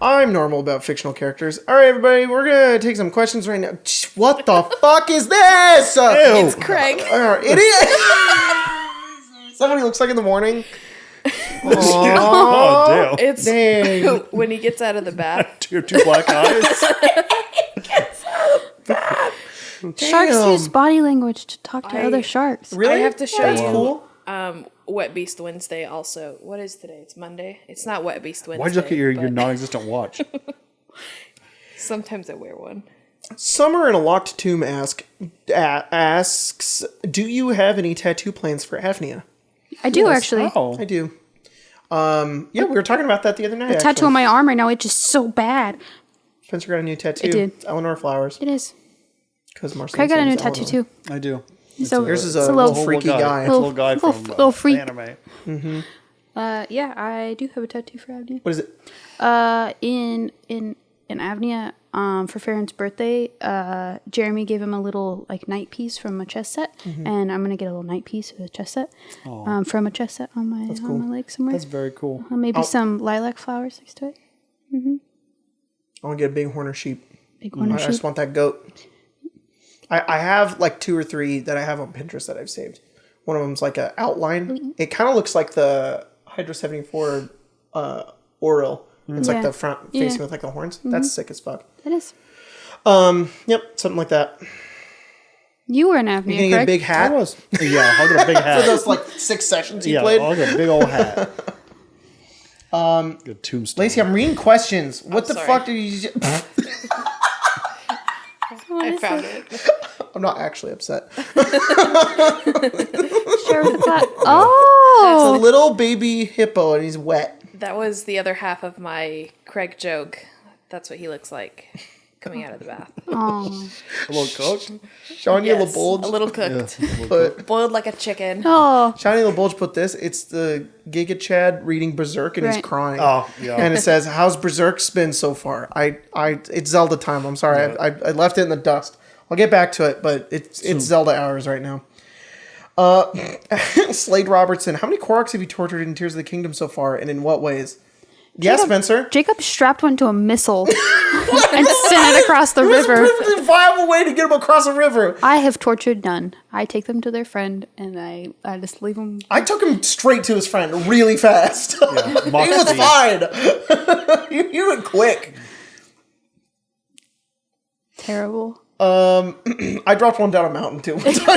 I'm normal about fictional characters. All right, everybody, we're gonna take some questions right now. What the fuck is this? It's Craig. It is. Somebody looks like in the morning. Oh, damn. It's Dang. when he gets out of the bath. Your two black eyes. Sharks Damn. use body language to talk to other sharks. Really? I have to show That's you. cool. Wet Beast Wednesday also. What is today? It's Monday. It's not Wet Beast Wednesday. Why'd you look at your but non-existent watch? Sometimes I wear one. Summer in a Locked Tomb asks, do you have any tattoo plans for Hafnia? I do actually. Oh. I do. Yeah, we were talking about that the other night. The tattoo on my arm right now, it's just so bad. Spencer got a new tattoo. I did. It's Eleanor Flowers. It is. Because Marcel Craig got a new says tattoo Eleanor. too. I do. So Yours is it's a little freaky Little guy. It's a little guy Little- from little freak. anime. Yeah, I do have a tattoo for Avnia. What is it? In Avnia, for Farron's birthday, Jeremy gave him a little like night piece from a chess set, and I'm gonna get a little night piece of a chess set from a chess set on my leg somewhere. That's very cool. Maybe some lilac flowers next to it. I want to get a big horner sheep. Big one I just want that goat. I have like 2 or 3 that I have on Pinterest that I've saved. One of them's like an outline. It kind of looks like the Hydra 74 Oriole. It's like Yeah. the front facing with like the horns. That's sick as fuck. It is. Yep, something like that. You were an You Avnia, gonna get a correct? big I hat? was. Yeah, I'll get a big For hat. those like 6 sessions you Yeah, played? I'll get a big old hat. Good tombstone. Lacey, I'm reading questions. What the sorry. fuck did you... I found it. I'm not actually upset. Sure, what's that? It's a Oh, little baby hippo and he's wet. That was the other half of my Craig joke That's what he looks like coming out of the bath. Oh. A little cooked. Shania Yes, LaBulge a little cooked. put Boiled like a chicken. Oh. Shania LaBulge put this. It's the Giga Chad reading Berserk and he's Right. crying. Oh, yeah. And it says, "How's Berserk been so far?" It's Zelda time. I'm sorry, Yeah. I left it in the dust. I'll get back to it, but it's Zelda hours right now. Slade Robertson, how many Koroks have you tortured in Tears of the Kingdom so far, and in what ways? Yes, Spencer. Jacob strapped one to a missile and sent it across the It was a river. perfectly viable way to get them across a river. I have tortured none. I take them to their friend and I just leave them. I took him straight to his friend really fast. Yeah, He Mach was speed. fine. You went quick. Terrible. I dropped one down a mountain too. One time.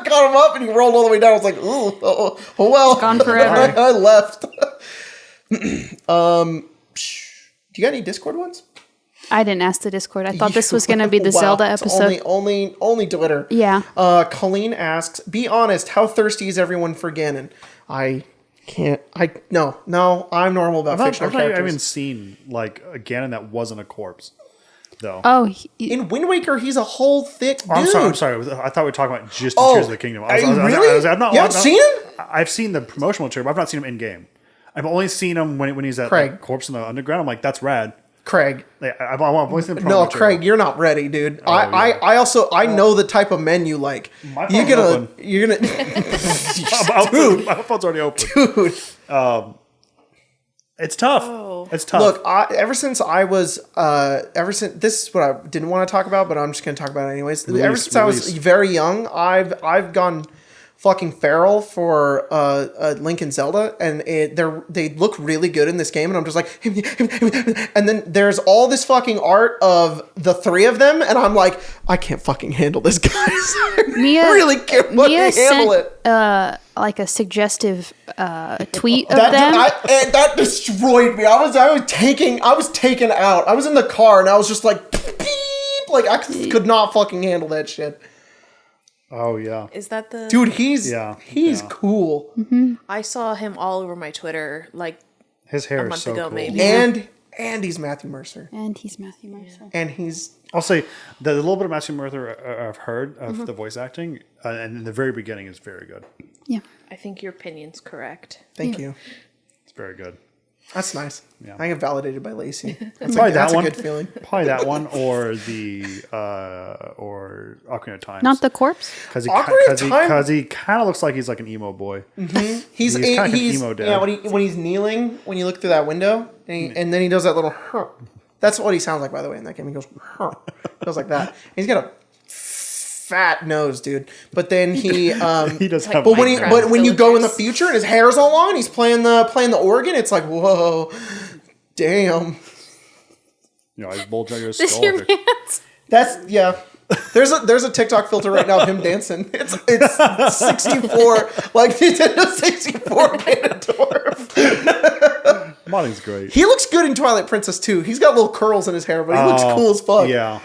Got him up and he rolled all the way down. I was like, ooh, oh well. Gone forever. I left. Do you got any Discord ones? I didn't ask the Discord. I thought this was going to be the Wow, Zelda it's episode. Only Twitter. Yeah. Colleen asks, "Be honest. How thirsty is everyone for Ganon?" I can't. No. I'm normal about fictional I've not characters. even seen like a Ganon that wasn't a corpse, though. Oh, In Wind Waker, he's a whole thick dude. I'm sorry. I thought we were talking about just Oh, Tears of the Kingdom. really? You haven't seen him? I've seen the promotional trailer, but I've not seen him in game. I've only seen him when he's at Craig. like, corpse in the underground. I'm like, that's rad. Craig. Like, I've only seen the promo No, trailer. Craig, you're not ready, dude. Oh, I also know the type of men you like. My You're phone's gonna Dude, my phone's already open. dude. It's tough. Oh. It's tough. Look, ever since this is what I didn't want to talk about, but I'm just gonna talk about it anyways. Ever since I was very young, I've gone fucking feral for Link and Zelda, and they look really good in this game, and I'm just like, and then there's all this fucking art of the three of them, and I'm like, I can't fucking handle this, guys. I really can't fucking handle it. like a suggestive tweet of That them. that destroyed me. I was taken out. I was in the car and I was just like, beep, like I could not fucking handle that shit. Oh yeah. Is that the Dude, he's Yeah. cool. I saw him all over my Twitter like His hair a is month so ago, cool. maybe. And he's Matthew Mercer. And he's Matthew Mercer. And he's I'll say the little bit of Matthew Mercer I've heard of the voice acting, and in the very beginning is very good. Yeah. I think your opinion's correct. thank you. It's very good. That's nice. Yeah. I get validated by Lacey. That's Probably that's that one. a good feeling. Probably that one or the or Ocarina of Time. Not the corpse? because Ocarina of Time- he kind of looks like he's like an emo boy. He's He's kinda like an he's emo dad. yeah. When he's kneeling, when you look through that window, and then he does that little. Huh. That's what he sounds like, by the way, in that game. He goes, huh. Goes like that. He's got a fat nose, dude. But then he He does Like have. But Minecraft when you go in the villagers. future and his hair's all long, and he's playing the organ. It's like, whoa, damn. He's bulging out his Is skull. your man's? That's yeah. There's a TikTok filter right now of him dancing. It's 64 like Nintendo 64 Ganondorf. Modding's great. He looks good in Twilight Princess too. He's got little curls in his hair, but he looks cool as fuck. Yeah.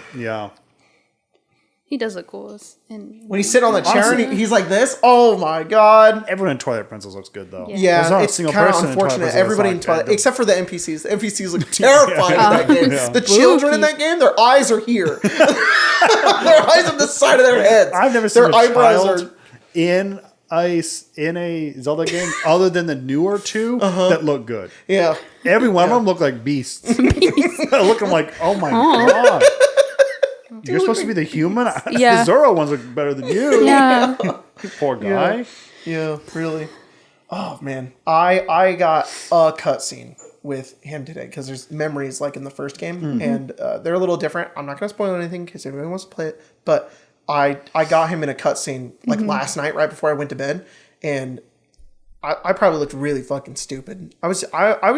He does look cool. And When he's sitting on the chair Honestly- and he's like this, oh my god. Everyone in Twilight Princess looks good though. Yeah. There's not a it's single kind of person in Twilight unfortunate. Princess Everybody in that's Twilight, like except for the NPCs. The NPCs look terrifying in that game. Yeah. The children in that game, their eyes are here. Their eyes on the side of their heads. I've never seen their a eyebrows child in a Zelda game other than the newer two that look good. Yeah. Every one of them look like beasts. Looking like, oh my god. You're supposed to be the human? Yeah. The Zoro ones look better than you. yeah. Poor guy. Yeah, really. Oh man, I got a cutscene with him today because there's memories like in the first game, and they're a little different. I'm not gonna spoil anything because everyone wants to play it, but I got him in a cutscene like last night right before I went to bed, and I probably looked really fucking stupid. I was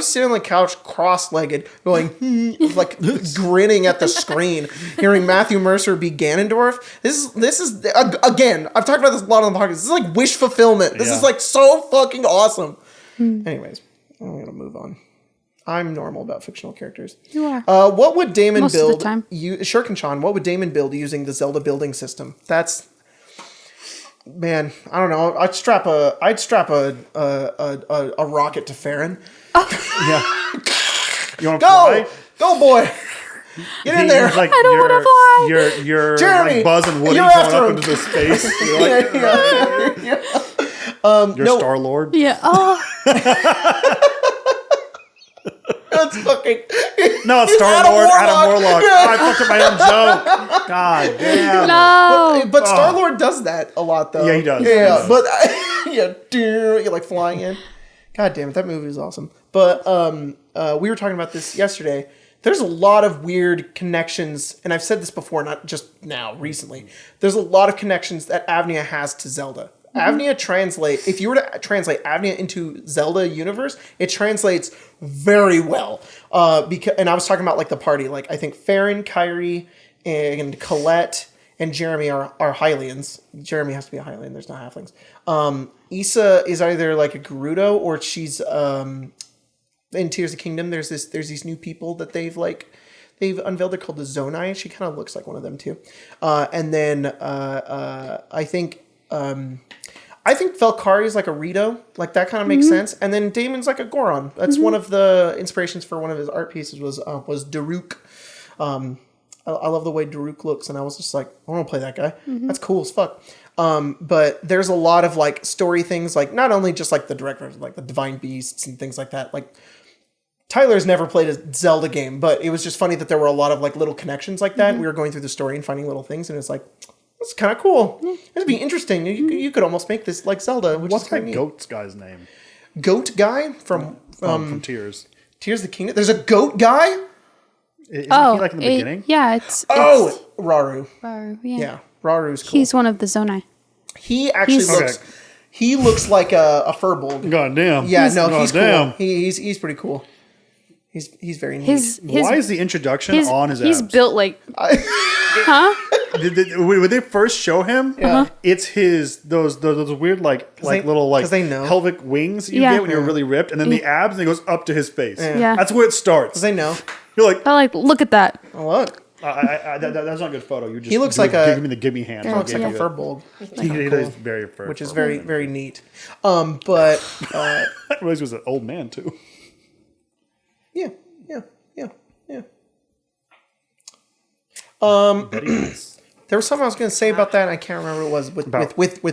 sitting on the couch cross-legged going like grinning at the screen, hearing Matthew Mercer be Ganondorf. This is again, I've talked about this a lot on the podcast. This is like wish fulfillment. This is like so fucking awesome. Anyways, I'm gonna move on. I'm normal about fictional characters. You are. What would Damon Most of the build? time. Shirkin-chan, what would Damon build using the Zelda building system? That's man, I don't know. I'd strap a rocket to Farron. Yeah. You want to Go! fly? Go, boy. Get in there. He's like, I don't wanna fly. You're Jeremy, like Buzz and Woody you're going after up him. into the space. You're like, you're no. Star-Lord. Yeah. Oh, That's fucking. No, it's He's Star-Lord, Adam Warlock. Warlock. Yeah. Oh, I fucked up my own joke. God damn. no. But Star Lord does that a lot, though. Yeah, he does. Yeah, He does. but yeah, you're like flying in. God damn it, that movie is awesome. But we were talking about this yesterday. There's a lot of weird connections, and I've said this before, not just now, recently. There's a lot of connections that Avnia has to Zelda. Avnia translate. If you were to translate Avnia into Zelda universe, it translates very well. Because, and I was talking about like the party. Like I think Farron, Kyrie, and Colette and Jeremy are Hylians. Jeremy has to be a Hylian. There's no halflings. Issa is either like a Gerudo or she's in Tears of the Kingdom. There's these new people that they've unveiled. They're called the Zonai. She kind of looks like one of them too. And then I think Valkyrie is like a Rito. Like that kind of makes sense. And then Damon's like a Goron. That's one of the inspirations for one of his art pieces was Daruk. I love the way Daruk looks, and I was just like, I want to play that guy. That's cool as fuck. But there's a lot of like story things, like not only just like the direct version, like the Divine Beasts and things like that. Like Tyler's never played a Zelda game, but it was just funny that there were a lot of like little connections like that. We were going through the story and finding little things, and it's like, it's kind of cool. It'd be interesting. You could almost make this like Zelda, which What's is that kind of goat's guy's name? Goat guy from Tears. Tears of the Kingdom. There's a goat guy. Isn't he like in the beginning? Yeah, it's Raru. yeah. Yeah, Raru's cool. He's one of the Zonai. He actually he's- looks. Okay. He looks like a furbolg. God damn. Yeah, no, he's damn. cool. He's pretty cool. He's very neat. His Why is the introduction on his He's abs? built like, huh? When they first show him, it's his those weird like they- little like 'cause they know. pelvic wings you Yeah. get when you're really ripped, and then the abs and it goes up to his face. Yeah. That's where it starts. They know. You're like, I like, look at that. Oh, look, that's not a good photo. You just He looks you like a- give me the gimme hand. he looks like a Yeah. furbolg, He is very fur, which is very very neat. But I realized he was an old man too. yeah. There was something I was going to say about that, and I can't remember what it was with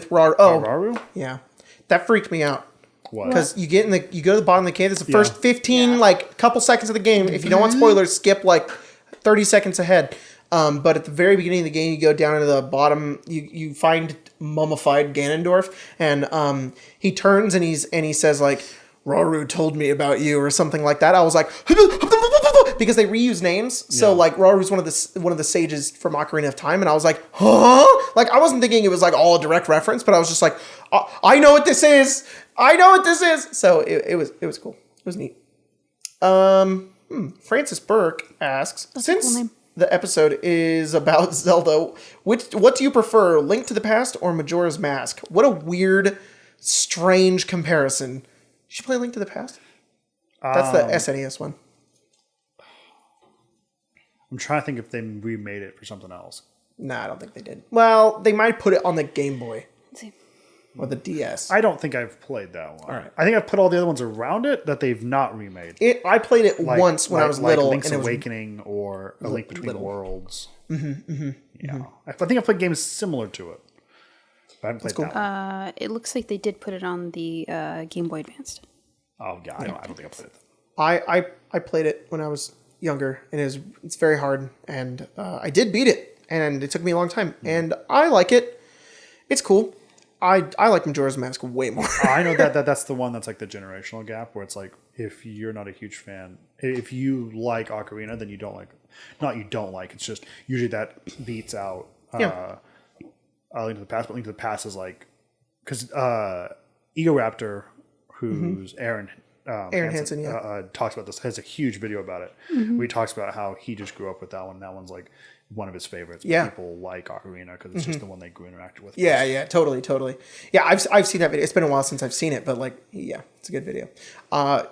Raru. Oh, Raru? yeah, that freaked me out. What? Because you go to the bottom of the cave. It's the first 15 like couple seconds of the game. If you don't want Mm-hmm. spoilers, skip like 30 seconds ahead. But at the very beginning of the game, you go down to the bottom. You find mummified Ganondorf, and he turns and he says like, "Raru told me about you" or something like that. I was like, because they reuse names. So like Raru's one of the sages from Ocarina of Time, and I was like, huh? Like I wasn't thinking it was like all a direct reference, but I was just like, I know what this is. I know what this is. So it was cool. It was neat. Francis Burke asks, That's a cool since name. the episode is about Zelda, what do you prefer, Link to the Past or Majora's Mask? What a weird, strange comparison. You should play Link to the Past. That's the SNES one. I'm trying to think if they remade it for something else. Nah, I don't think they did. Well, they might put it on the Game Boy Let's see. or the DS. I don't think I've played that one. All right. I think I've put all the other ones around it that they've not remade. I played it once when I was little. Link's and it was, Awakening or A Link Between little. Worlds. Yeah, I think I've played games similar to it, but I haven't played that one. It looks like they did put it on the Game Boy Advanced. Oh yeah, I don't think I played it. I played it when I was younger, and it's very hard, and I did beat it, and it took me a long time, and I like it. It's cool. I like Majora's Mask way more. I know that's the one that's like the generational gap where it's like if you're not a huge fan, if you like Ocarina, then you don't like. Not you don't like. It's just usually that beats out Link to the Past. But Link to the Past is like because Egoraptor, who's Aaron Hansen, talks about this. Has a huge video about it. Where he talks about how he just grew up with that one. That one's like one of his favorites. But people like Ocarina because it's just the one they grew interacted with. Yeah, totally. Yeah, I've seen that video. It's been a while since I've seen it, but like, yeah, it's a good video. I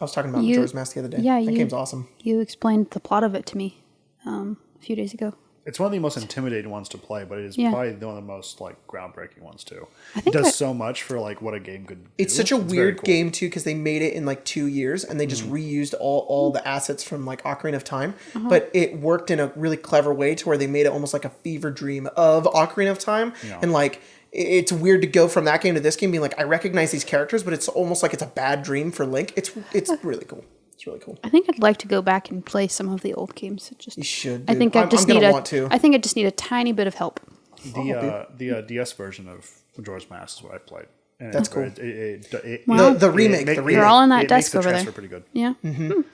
was talking about Majora's Mask the other day. Yeah, that game's awesome. You explained the plot of it to me a few days ago. It's one of the most intimidating ones to play, but it is probably one of the most like groundbreaking ones too. It does so much for like what a game could do. It's such a weird game too because they made it in like 2 years and they just reused all the assets from like Ocarina of Time, but it worked in a really clever way to where they made it almost like a fever dream of Ocarina of Time, and like it's weird to go from that game to this game being like I recognize these characters, but it's almost like it's a bad dream for Link. It's really cool. It's really cool. I think I'd like to go back and play some of the old games. You should. I think I just need I think I just need a tiny bit of help. The DS version of Majora's Mask is what I played. And That's cool. The remake. They're all on that desk over there. Pretty good. Yeah.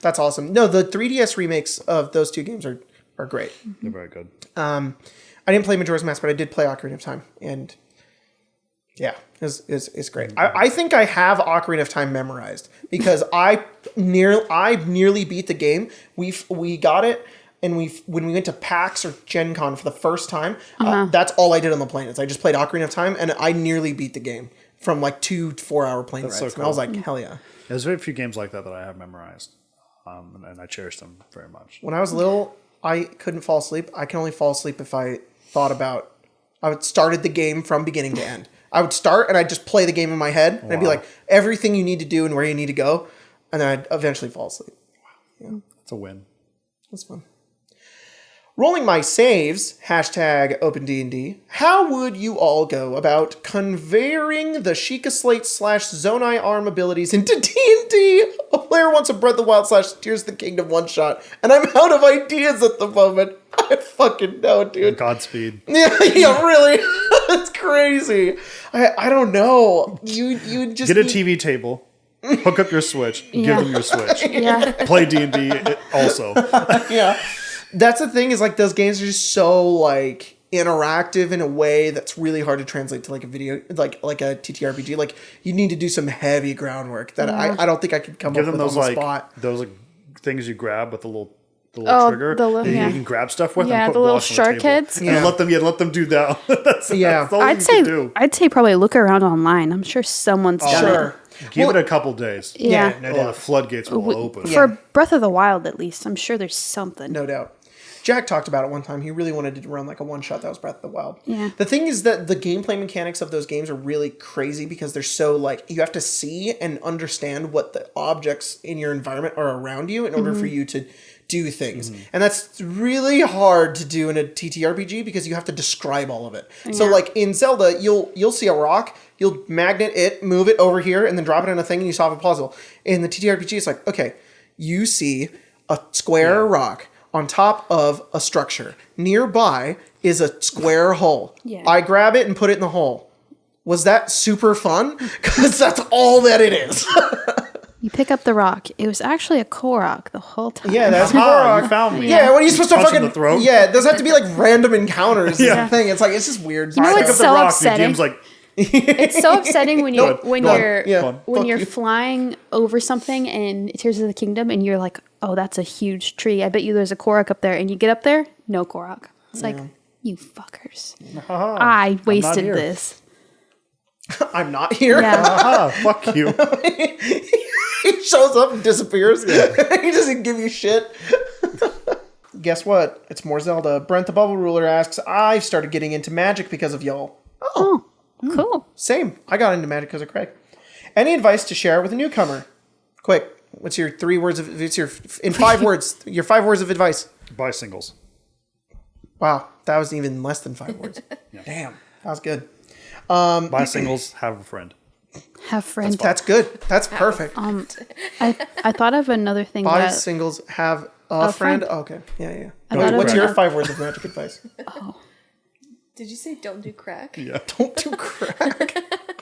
That's awesome. No, the 3DS remakes of those two games are great. They're very good. I didn't play Majora's Mask, but I did play Ocarina of Time, and yeah, it's great. I think I have Ocarina of Time memorized because I nearly beat the game. We got it, and when we went to PAX or Gen Con for the first time, that's all I did on the plane. I just played Ocarina of Time, and I nearly beat the game from like 2 4-hour plane rides. So cool. And I was like, hell yeah. There's very few games like that I have memorized, and I cherish them very much. When I was little, I couldn't fall asleep. I can only fall asleep if I thought about. I would started the game from beginning to end. I would start and I'd just play the game in my head, and I'd be like, everything you need to do and where you need to go, and then I'd eventually fall asleep. Yeah, that's a win. That's fun. Rolling my saves, #OpenD&D. How would you all go about conveying the Sheikah Slate / Zonai Arm abilities into D&D? A player wants a Breath of the Wild / Tears of the Kingdom one shot, and I'm out of ideas at the moment. I fucking know, dude. Godspeed. Yeah, really. That's crazy. I don't know. You just get a TV table, hook up your Switch, give them your Switch. Play D&D also. Yeah. That's the thing is like those games are just so like interactive in a way that's really hard to translate to like a video like a TTRPG. Like you need to do some heavy groundwork that I don't think I could come up with those on the spot. Those like things you grab with the little trigger that you can grab stuff with and put the little blocks on shark the table. heads. And let them do that. that's all I'd say probably look around online. I'm sure someone's done it. Give it a couple days. Yeah. No doubt. The floodgates will open. For Breath of the Wild, at least, I'm sure there's something. No doubt. Jack talked about it one time. He really wanted to run like a one-shot that was Breath of the Wild. Yeah. The thing is that the gameplay mechanics of those games are really crazy because they're so like you have to see and understand what the objects in your environment are around you in order for you to do things. And that's really hard to do in a TTRPG because you have to describe all of it. Yeah. So like in Zelda, you'll see a rock, you'll magnet it, move it over here, and then drop it on a thing and you solve a puzzle. In the TTRPG, it's like, okay, you see a square rock on top of a structure. Nearby is a square hole. Yeah. I grab it and put it in the hole. Was that super fun? Because that's all that it is. You pick up the rock. It was actually a Korok the whole time. Yeah, that's Korok. You found me. Yeah, what are you supposed to Punch in fucking... the throat? Yeah, those have to be like random encounters. Thing. It's like, it's just weird. You know Pick what's up the so rock. upsetting? The game's like... It's so upsetting when you're you. flying over something in Tears of the Kingdom and you're like, oh, that's a huge tree. I bet you there's a Korok up there. And you get up there, no Korok. It's like, you fuckers. I wasted this. I'm not here. Yeah. Fuck you. He shows up and disappears. He doesn't give you shit. Guess what? It's more Zelda. Brent the Bubble Ruler asks, I've started getting into Magic because of y'all. Oh, cool. Same. I got into Magic because of Craig. Any advice to share with a newcomer? Quick. What's your 3 words of... in 5 words. Your 5 words of advice. Buy singles. Wow. That was even less than 5 words. Damn. That was good. Buy singles. Have a friend. Have friends. That's good. That's perfect. I thought of another thing. Buy singles. Have a friend. Oh, okay. Yeah. What's your 5 words of magic advice? Did you say don't do crack? Yeah. Don't do crack.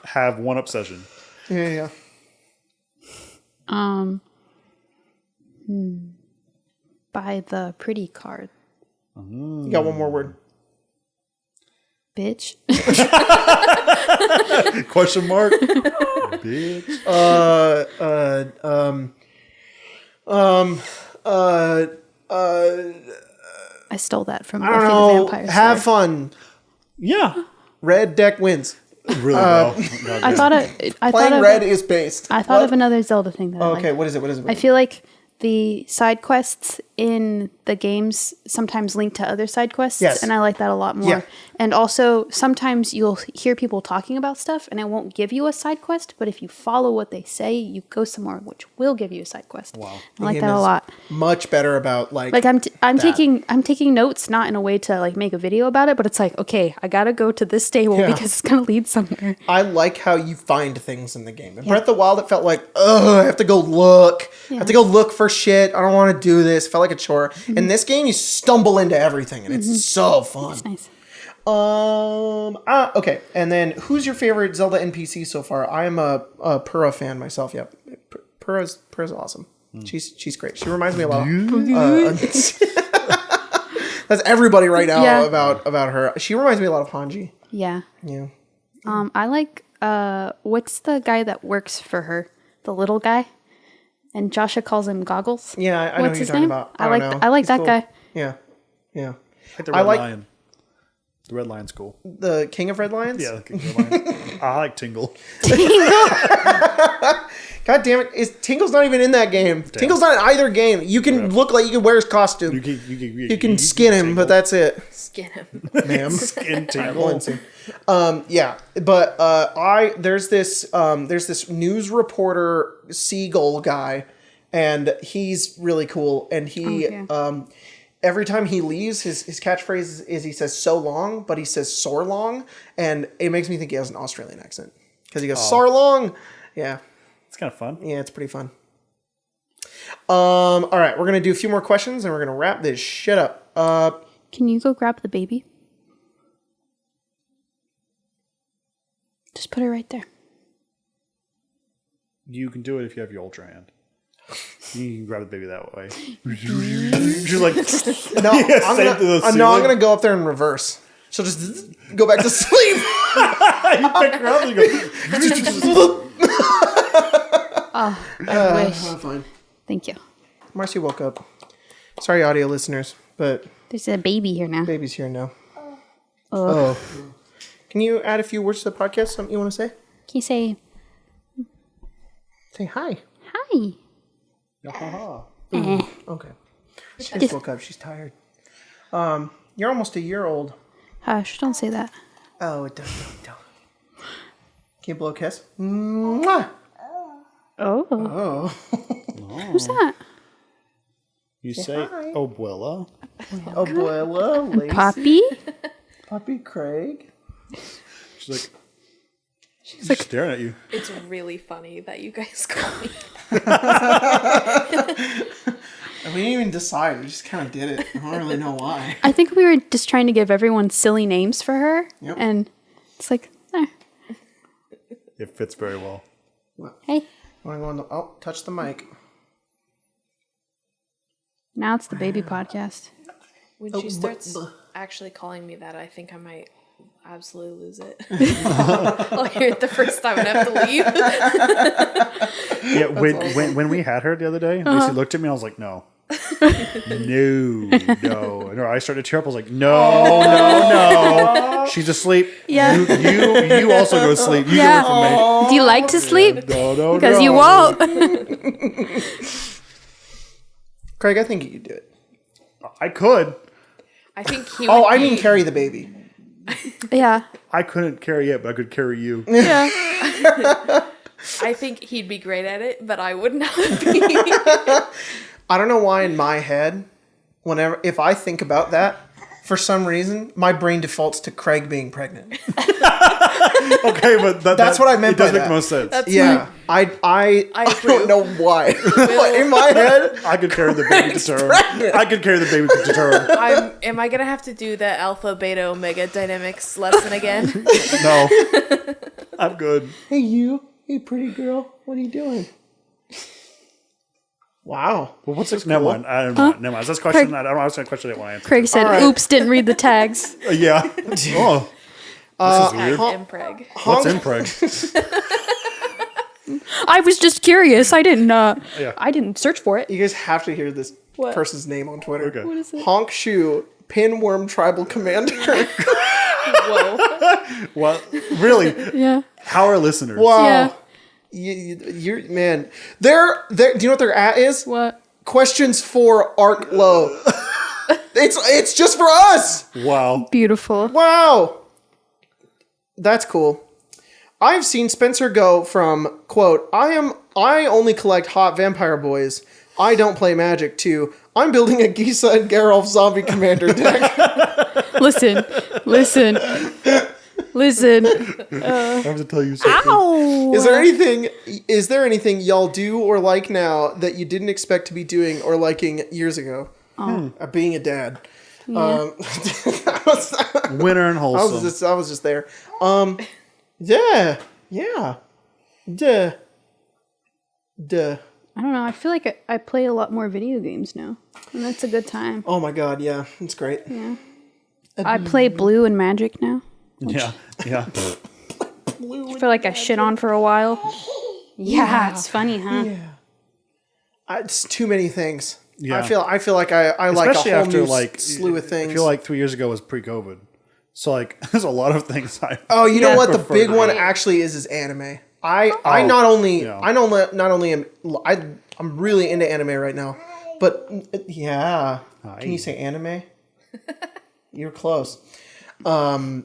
Have one obsession. Yeah. Buy the pretty card. You got one more word. Bitch. Question mark. Bitch. I stole that from I don't Buffy know. the Vampire Have Slayer. fun. Yeah. Red deck wins. Really well. I thought Playing red is based. I thought of another Zelda thing that I Okay, like. what is it? I feel like the side quests in the games sometimes link to other side quests, Yes. and I like that a lot more. Yeah. And also, sometimes you'll hear people talking about stuff, and it won't give you a side quest, but if you follow what they say, you go somewhere which will give you a side quest. Wow. I like game that a is lot. Much better about like I'm that. I'm taking notes, not in a way to like make a video about it, but it's like, okay, I gotta go to this stable Yeah. because it's gonna lead somewhere. I like how you find things in the game. In Breath of the Wild, it felt like, I have to go look. I have to go look for shit. I don't want to do this. It felt like a chore. In this game, you stumble into everything, and it's so fun. It's nice. Okay. And then, who's your favorite Zelda NPC so far? I am a Purah fan myself. Yeah, Purah's awesome. She's great. She reminds me a lot. That's everybody right now Yeah. about her. She reminds me a lot of Hanji. Yeah. Yeah. I like what's the guy that works for her? The little guy? And Joshua calls him Goggles. Yeah, I know What's who his you're talking name? about. I don't like know. I like He's that cool. guy. Yeah. Yeah. I like the I Red like- Lion. The Red Lion's cool. The King of Red Lions? Yeah, the Red Lion. I like Tingle. God damn it. Tingle's not even in that game. Tingle's not in either game. You can look like you can wear his costume. You can skin him, but that's it. Skin him. Ma'am. Skin Tingle. Lindsay. Yeah, but there's this news reporter seagull guy, and he's really cool. And he every time he leaves, his catchphrase is he says "so long," but he says "so long," and it makes me think he has an Australian accent because he goes "so long." Yeah, It's kind of fun. yeah, it's pretty fun. All right, we're gonna do a few more questions, and we're gonna wrap this shit up. Can you go grab the baby? Just put it right there. You can do it if you have your ultra hand. You can grab the baby that way. She's like, No, I'm gonna go up there in reverse. She'll just go back to sleep. you pick her up and you go. I wish. Fine. Thank you. Marcy woke up. Sorry, audio listeners, but There's a baby here now. baby's here now. Oh. Can you add a few words to the podcast? Something you want to say? Can you say Say hi. hi? Yahaha. Okay. She just woke up. She's tired. You're almost a year old. Hush, don't say that. Oh, don't. Can you blow a kiss? Mwah! Oh. Oh. Who's that? You say, hi. Abuela. Abuela, Lacey, Poppy? Puppy Craig. She's like staring at you. It's really funny that you guys call me. We didn't even decide. We just kind of did it. I don't really know why. I think we were just trying to give everyone silly names for her. Yep. And it's like, It fits very well. hey, Want to go on the? Oh, touch the mic. now it's the baby podcast. When she starts actually calling me that, I think I might absolutely lose it. I'll hear it the first time and have to leave. Yeah, when we had her the other day, Lacey looked at me and I was like, no. No. And her eyes started to tear up. I was like, no. She's asleep. Yeah. You also go to sleep. You Yeah. can work for me. Do you like to sleep? No. Because you won't. Craig, I think you could do it. I could. I think he. Oh, would I be- mean carry the baby. Yeah. I couldn't carry it, but I could carry you. Yeah. I think he'd be great at it, but I would not be. I don't know why in my head, if I think about that, for some reason, my brain defaults to Craig being pregnant. Okay, but That's what I meant It does by make that. most sense. Yeah, I don't approve. know why. But in my head, I could carry the baby to term. I could carry the baby to term. Am I gonna have to do the alpha, beta, omega dynamics lesson again? No. I'm good. hey you, hey pretty girl, what are you doing? Wow. Well, what's this? Never mind. Never mind. Is this question? I don't know. I was going to question it when I answer. Craig said, right. oops, didn't read the tags. Yeah. Oh. This is weird. Impreg. What's impreg? I was just curious. I didn't Yeah. I didn't search for it. You guys have to hear this What? person's name on Twitter. Okay. What is it? Honk Shoe, Pinworm Tribal Commander. Whoa. Well, really? Yeah. How are listeners? Wow. Yeah. You're man. They're do you know what their at is? What? questions for Arc Low. It's just for us. Wow. Beautiful. Wow. That's cool. I've seen Spencer go from, quote, I only collect hot vampire boys. I don't play Magic, to I'm building a Gisa and Geralt zombie commander deck. Listen. I have to tell you something. Ow. Is there anything y'all do or like now that you didn't expect to be doing or liking years ago? Being a dad. Yeah. Winter and wholesome. I was just there. Yeah. Duh. I don't know. I feel like I play a lot more video games now, and that's a good time. Oh my god, yeah, it's great. Yeah. I play Blue and Magic now. Yeah. I feel like I shit on for a while. Yeah, it's funny, huh? Yeah. It's too many things. Yeah. I feel like I like Especially a whole after new slew of things. I feel like 3 years ago was pre-COVID, so like there's a lot of things I. Oh, you know what? The prefer big to one do. actually is anime. I'm really into anime right now, but yeah. Can you say anime? You're close. I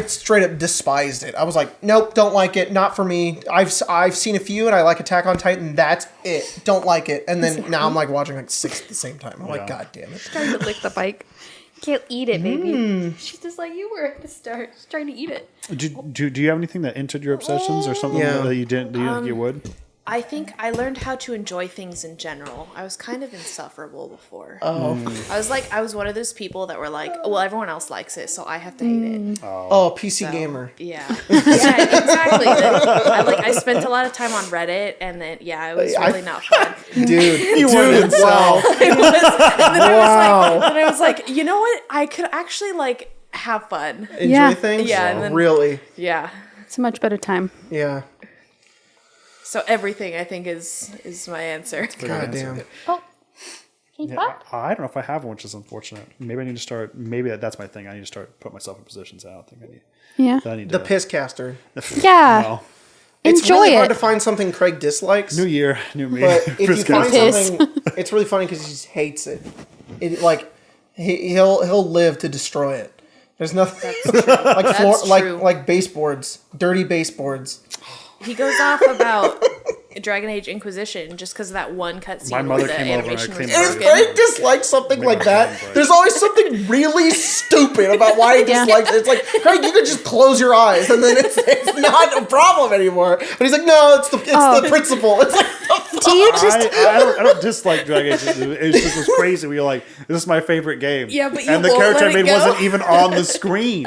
straight up despised it. I was like, nope, don't like it. Not for me. I've seen a few and I like Attack on Titan. That's it. Don't like it. And then now I'm like watching like 6 at the same time. I'm like, God damn it. Trying to lick the bike. Can't eat it, baby. She's just like you were at the start. She's trying to eat it. Do you have anything that entered your obsessions or something that you didn't think you would? I think I learned how to enjoy things in general. I was kind of insufferable before. I was one of those people that were like, well, everyone else likes it, so I have to hate it. PC gamer. Yeah. Yeah, exactly. I spent a lot of time on Reddit, and then, it was really not fun. Dude, wow. It was, and then I was like, you know what? I could actually, like, have fun. Enjoy things? Yeah. And then, really? Yeah. It's a much better time. Yeah. So everything, I think, is my answer. God damn. Oh. Can you pop? I don't know if I have one, which is unfortunate. Maybe I need to start. Maybe that's my thing. I need to start putting myself in positions. I don't think I need. Yeah. I need The to, piss caster. Yeah. No. It's Enjoy really hard it. to find something Craig dislikes. New year, new me. But if you find Piss. something, it's really funny because he just hates it. He'll live to destroy it. There's nothing like true. like baseboards, dirty baseboards. He goes off about Dragon Age Inquisition just because of that one cutscene. My mother where the came over and I animation cleaned was it. If Okay. Craig dislikes something like that, right. there's always something really stupid about why he dislikes it. It's like, Craig, you could just close your eyes and then it's not a problem anymore. But he's like, no, it's the principle. It's like, the Do you just I don't dislike Dragon Age. It just was crazy. We were like, this is my favorite game. Yeah, but you and the won't character I let it made go. wasn't even on the screen.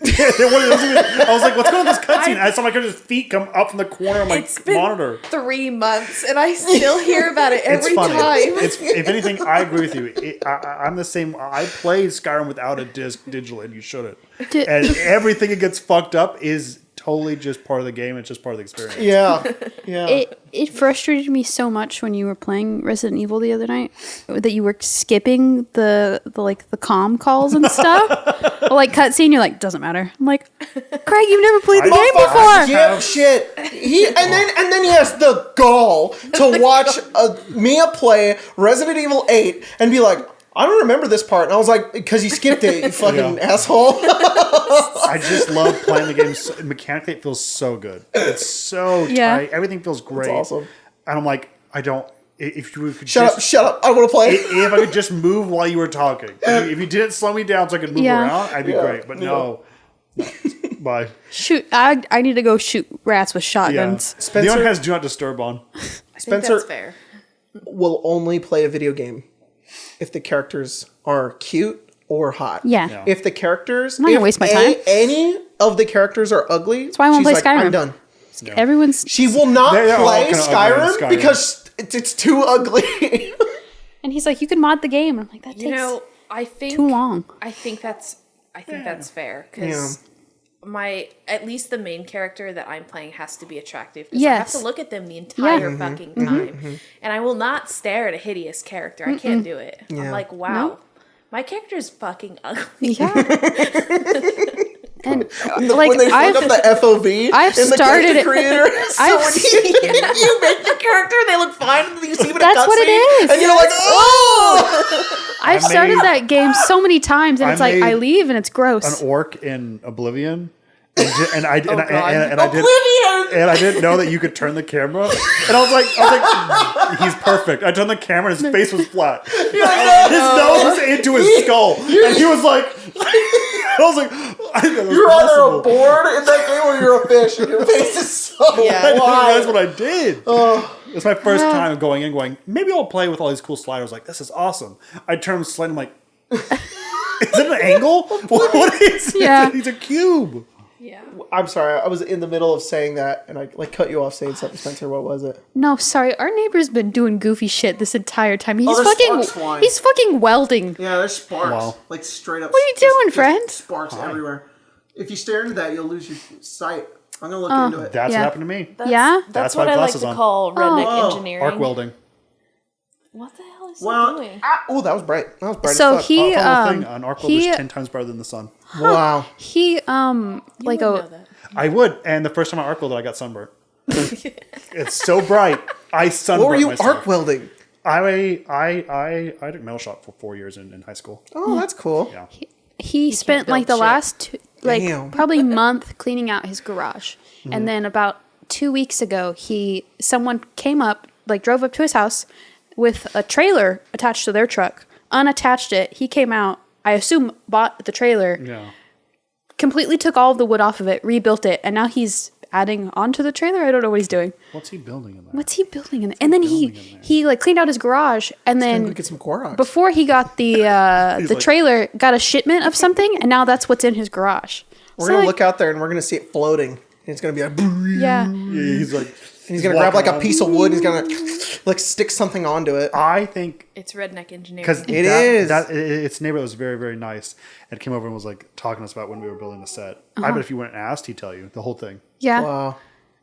I was like, what's going on with this cutscene? I saw my character's feet come up from the corner of my It's been monitor. 3 months, and I still hear about it every It's funny. time. If anything, I agree with you. I'm the same. I played Skyrim without a disc digitally, and you shouldn't. And everything that gets fucked up is totally just part of the game. It's just part of the experience. yeah. It frustrated me so much when you were playing Resident Evil the other night that you were skipping the comm calls and stuff. Like cutscene, you're like, doesn't matter. I'm like, Craig, you've never played the game before. Yeah, shit. And then he has the gall to watch Mia play Resident Evil 8 and be like, I don't remember this part. And I was like, because you skipped it, you fucking asshole. I just love playing the game. Mechanically, it feels so good. It's so tight. Everything feels great. That's awesome. And I'm like, I don't. If you could Shut up. I want to play. If I could just move while you were talking. If you didn't slow me down so I could move around, I'd be great. But no. Bye. Shoot, I need to go shoot rats with shotguns. Spencer- Leon has Do Not Disturb on. I think Spencer that's fair. will only play a video game if the characters are cute or hot. Yeah. If the characters, I'm not gonna waste my time. Any of the characters are ugly, that's why I won't play Skyrim. I'm done. Everyone's She will not They're all play kinda ugly in Skyrim Skyrim. because it's too ugly. and he's like, you can mod the game. And I'm like, that takes I think too long. I think that's fair because at least the main character that I'm playing has to be attractive. Because I have Yes. to look at them the entire fucking time, and I will not stare at a hideous character. I can't do it. I'm like, wow, my character is fucking ugly. Yeah. And When they fuck up the FOV I've in the started character it- creator, so I've when you make the character, they look fine, and then you see them in a That's what it cutscene, is. and you're like, oh! I've started that game so many times, and I it's like made I leave and it's gross. An orc in Oblivion. And I did, God. and I did, Oblivion! and I didn't know that you could turn the camera. And I was like, he's perfect. I turned the camera, and his face was flat. His nose was into his skull, and he was like, I was like, I didn't know that was You're either a possible. board in that game or you're a fish, and your face is so Yeah. I didn't wide. realize what I did. It's my first time going, maybe I'll play with all these cool sliders. Like, this is awesome. I turn slide, I'm like, is it an angle? What is it? Yeah. He's a cube. Yeah. I'm sorry, I was in the middle of saying that, and I like cut you off saying something, Spencer. What was it? No, sorry, our neighbor's been doing goofy shit this entire time. He's there's fucking sparks flying. he's fucking welding. Yeah, there's sparks. Wow. Like straight up. What are you doing, friend? Sparks everywhere. If you stare into that, you'll lose your sight. I'm gonna look into it. That's Yeah. what happened to me. Yeah? That's what why I like glasses to on. call redneck Oh. engineering. Arc welding. What the hell is Well, he doing? oh, that was bright. That was bright. So as fuck. he Thing, an arc welder he is 10 times brighter than the sun. Wow. he like You would know that. I would, and the first time I arc welded, I got sunburnt. It's so bright. I sunburnt What were you myself. arc welding? I did metal shop for 4 years in high school. Oh, that's cool. Yeah. he spent build like the shit. last Damn. probably month cleaning out his garage. Mm-hmm. And then about 2 weeks ago, someone came up, like drove up to his house with a trailer attached to their truck, unattached it. He came out, I assume bought the trailer, Yeah. completely took all of the wood off of it, rebuilt it, and now he's adding onto the trailer. I don't know what he's doing. What's he building in there? What's he building in there? And then he like cleaned out his garage, and Then then get some Koroks. before he got the like- trailer, got a shipment of something, and now that's what's in his garage. We're So, gonna like, look out there and we're gonna see it floating. And it's gonna be like, and Yeah, Yeah, he's like, he's gonna grab like a piece of wood. And he's gonna like stick something onto it. I think It's redneck engineering. because It is. its neighbor was very, very nice and came over and was like talking to us about when we were building the set. I bet if you went and asked, he'd tell you the whole thing. yeah. Wow.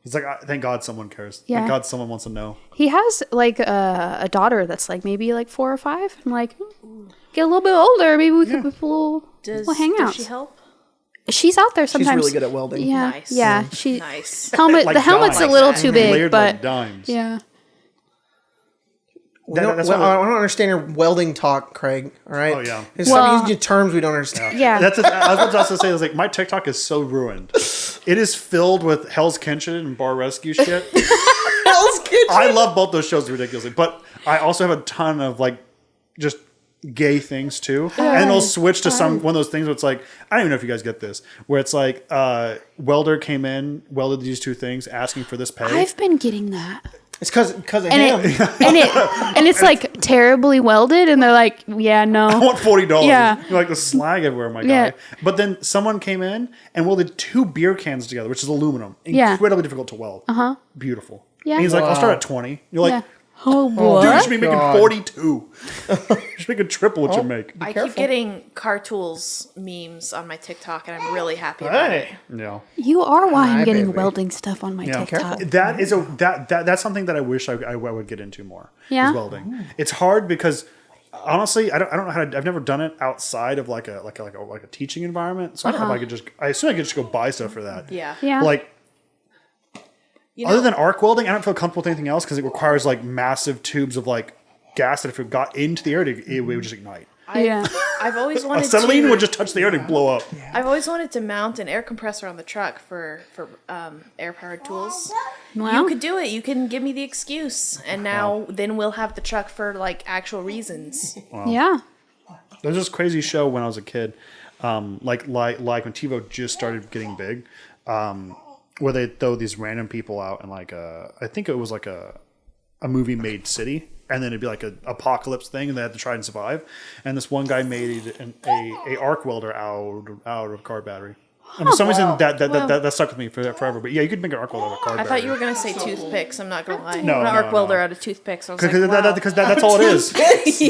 He's like, thank God someone cares. Yeah. Thank God someone wants to know. He has like a daughter that's like maybe like 4 or 5. I'm like, get a little bit older, maybe we could have a little does hangouts. she help? She's out there She's sometimes. really good at welding. Yeah, Nice. yeah. She Nice. helmet. Like the helmet's dimes. a little too big, Layered but like dimes. yeah. We don't, That's well, what- I don't understand your welding talk, Craig. All right. Oh, yeah. There's Well- some using terms we don't understand. Yeah. That's I was about to say, I was like, my TikTok is so ruined. It is filled with Hell's Kitchen and Bar Rescue shit. Hell's Kitchen. I love both those shows ridiculously, but I also have a ton of like just gay things too. And it'll switch to one of those things where it's like, I don't even know if you guys get this, where it's like welder came in, welded these two things, asking for this pay. I've been getting that, It's because of and him. and it's like terribly welded, and they're like, yeah, I no, want $40. Yeah. You're like the slag everywhere, my Yeah. guy. But then someone came in and welded 2 beer cans together, which is aluminum. Yeah. Incredibly difficult to weld. Beautiful. Yeah. And he's like, I'll Wow. start at 20. You're like, yeah. Oh, dude, what? you should be making God. 42. You should make a triple what you make. I careful. keep getting Car Tools memes on my TikTok, and I'm really happy about it. Hey. Yeah. You are why I'm Hi, getting baby. welding stuff on my Yeah. TikTok. That is that's something that I wish I would get into more. Yeah? Is welding. It's hard because honestly, I don't know how to. I've never done it outside of like a teaching environment. So I don't know if I could just. I assume I could just go buy stuff for that. Yeah. Yeah. Like You know, other than arc welding, I don't feel comfortable with anything else because it requires like massive tubes of like gas that if it got into the air, it would just ignite. Yeah. I've always wanted Acetylene to. would just touch the air and blow up. I've always wanted to mount an air compressor on the truck for air powered tools. Well, You could do it. You can give me the excuse, and now then we'll have the truck for like actual reasons. yeah. There's this crazy show when I was a kid, like when TiVo just started getting big, where they throw these random people out and like I think it was like a movie made city, and then it'd be like an apocalypse thing, and they had to try and survive. And this one guy made a arc welder out of car battery. And for some reason that stuck with me forever. But yeah, you could make an arc welder out of car I battery. thought you were gonna say toothpicks. I'm not gonna lie. No, an no, arc no. welder out of toothpicks. I was like, Because wow. that's all it is.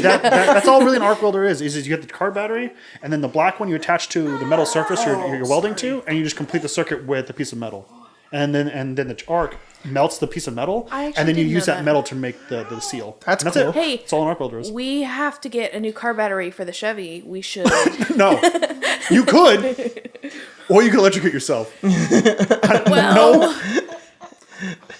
That's all really an arc welder is you get the car battery, and then the black one you attach to the metal surface you're welding to, and you just complete the circuit with a piece of metal. and then the arc melts the piece of metal, I actually and then you didn't use know that that. metal to make the seal. That's And cool. it. Hey, It's all an arc welders. We have to get a new car battery for the Chevy. We should. No, you could, or you could electrocute yourself. Well,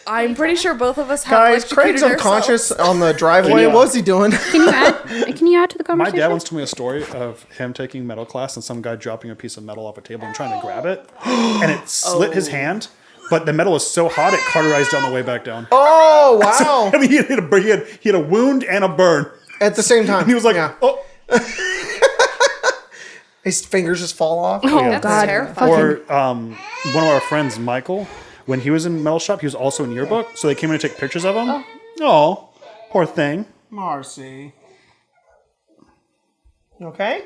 I'm pretty sure both of us have Guys, Craig's electrocuted unconscious ourselves. on the driveway. Yeah. What's he doing? Can you add to the My conversation? dad once told me a story of him taking metal class and some guy dropping a piece of metal off a table and trying to grab it, and it slit his hand. But the metal was so hot it cauterized on the way back down. Oh, wow. I mean, he had a wound and a burn. At the same time. And he was like, yeah. oh. His fingers just fall off. Oh Yeah. God! terrifying. Or one of our friends, Michael, when he was in metal shop, he was also in yearbook. So they came in to take pictures of him. Oh, poor thing. Marcy. You okay?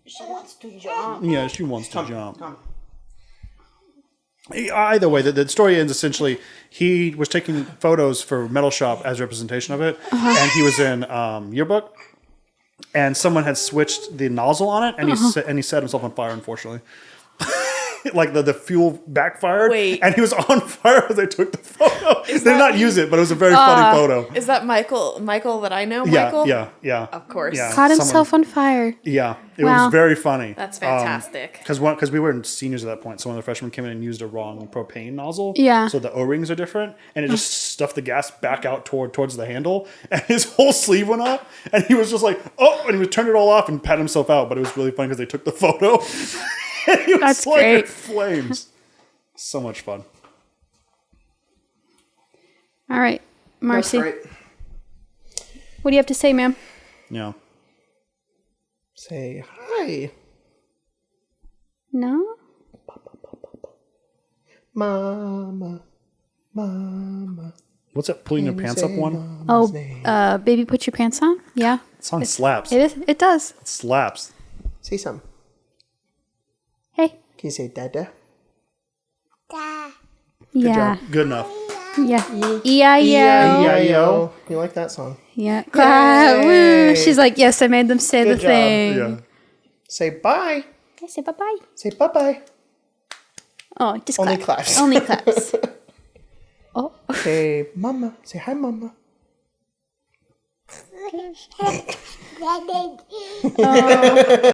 Yeah, she wants to jump. Come. Either way, the story ends essentially. He was taking photos for Metal Shop as representation of it, and he was in yearbook. And someone had switched the nozzle on it, and he set himself on fire. Unfortunately, like the fuel backfired, Wait. and he was on fire as they took the photo. They did not use it, but it was a very funny photo. Is that Michael that I know? Yeah, Michael? yeah. Of course. Yeah. Caught someone- himself on fire. Yeah, it Wow. was very funny. That's fantastic. Because we were seniors at that point, so one of the freshmen came in and used a wrong propane nozzle. Yeah. So the O-rings are different, and it just stuffed the gas back out towards the handle, and his whole sleeve went up, and he was just like, oh, and he was turned it all off and pat himself out. But it was really funny because they took the photo. And he was That's like in great. flames. So much fun. All right, Marcy, That's great. what do you have to say, ma'am? Yeah. Say hi. No. Mama. Mama. What's that pulling your pants up one? Oh, baby, put your pants on. Yeah, That song slaps. it is. It does. It slaps. Say something. Hey. Can you say dada? Yeah. Good enough. Yeah. Yeah. Yeah. E-I-E-I-O. You like that song? Yeah. Woo. She's like, yes, I made them say Good the job. thing. Yeah. Say bye. I say bye bye. Say bye-bye. Oh, just Only clap. claps. Only claps. Oh. Say mama. Say hi, mama.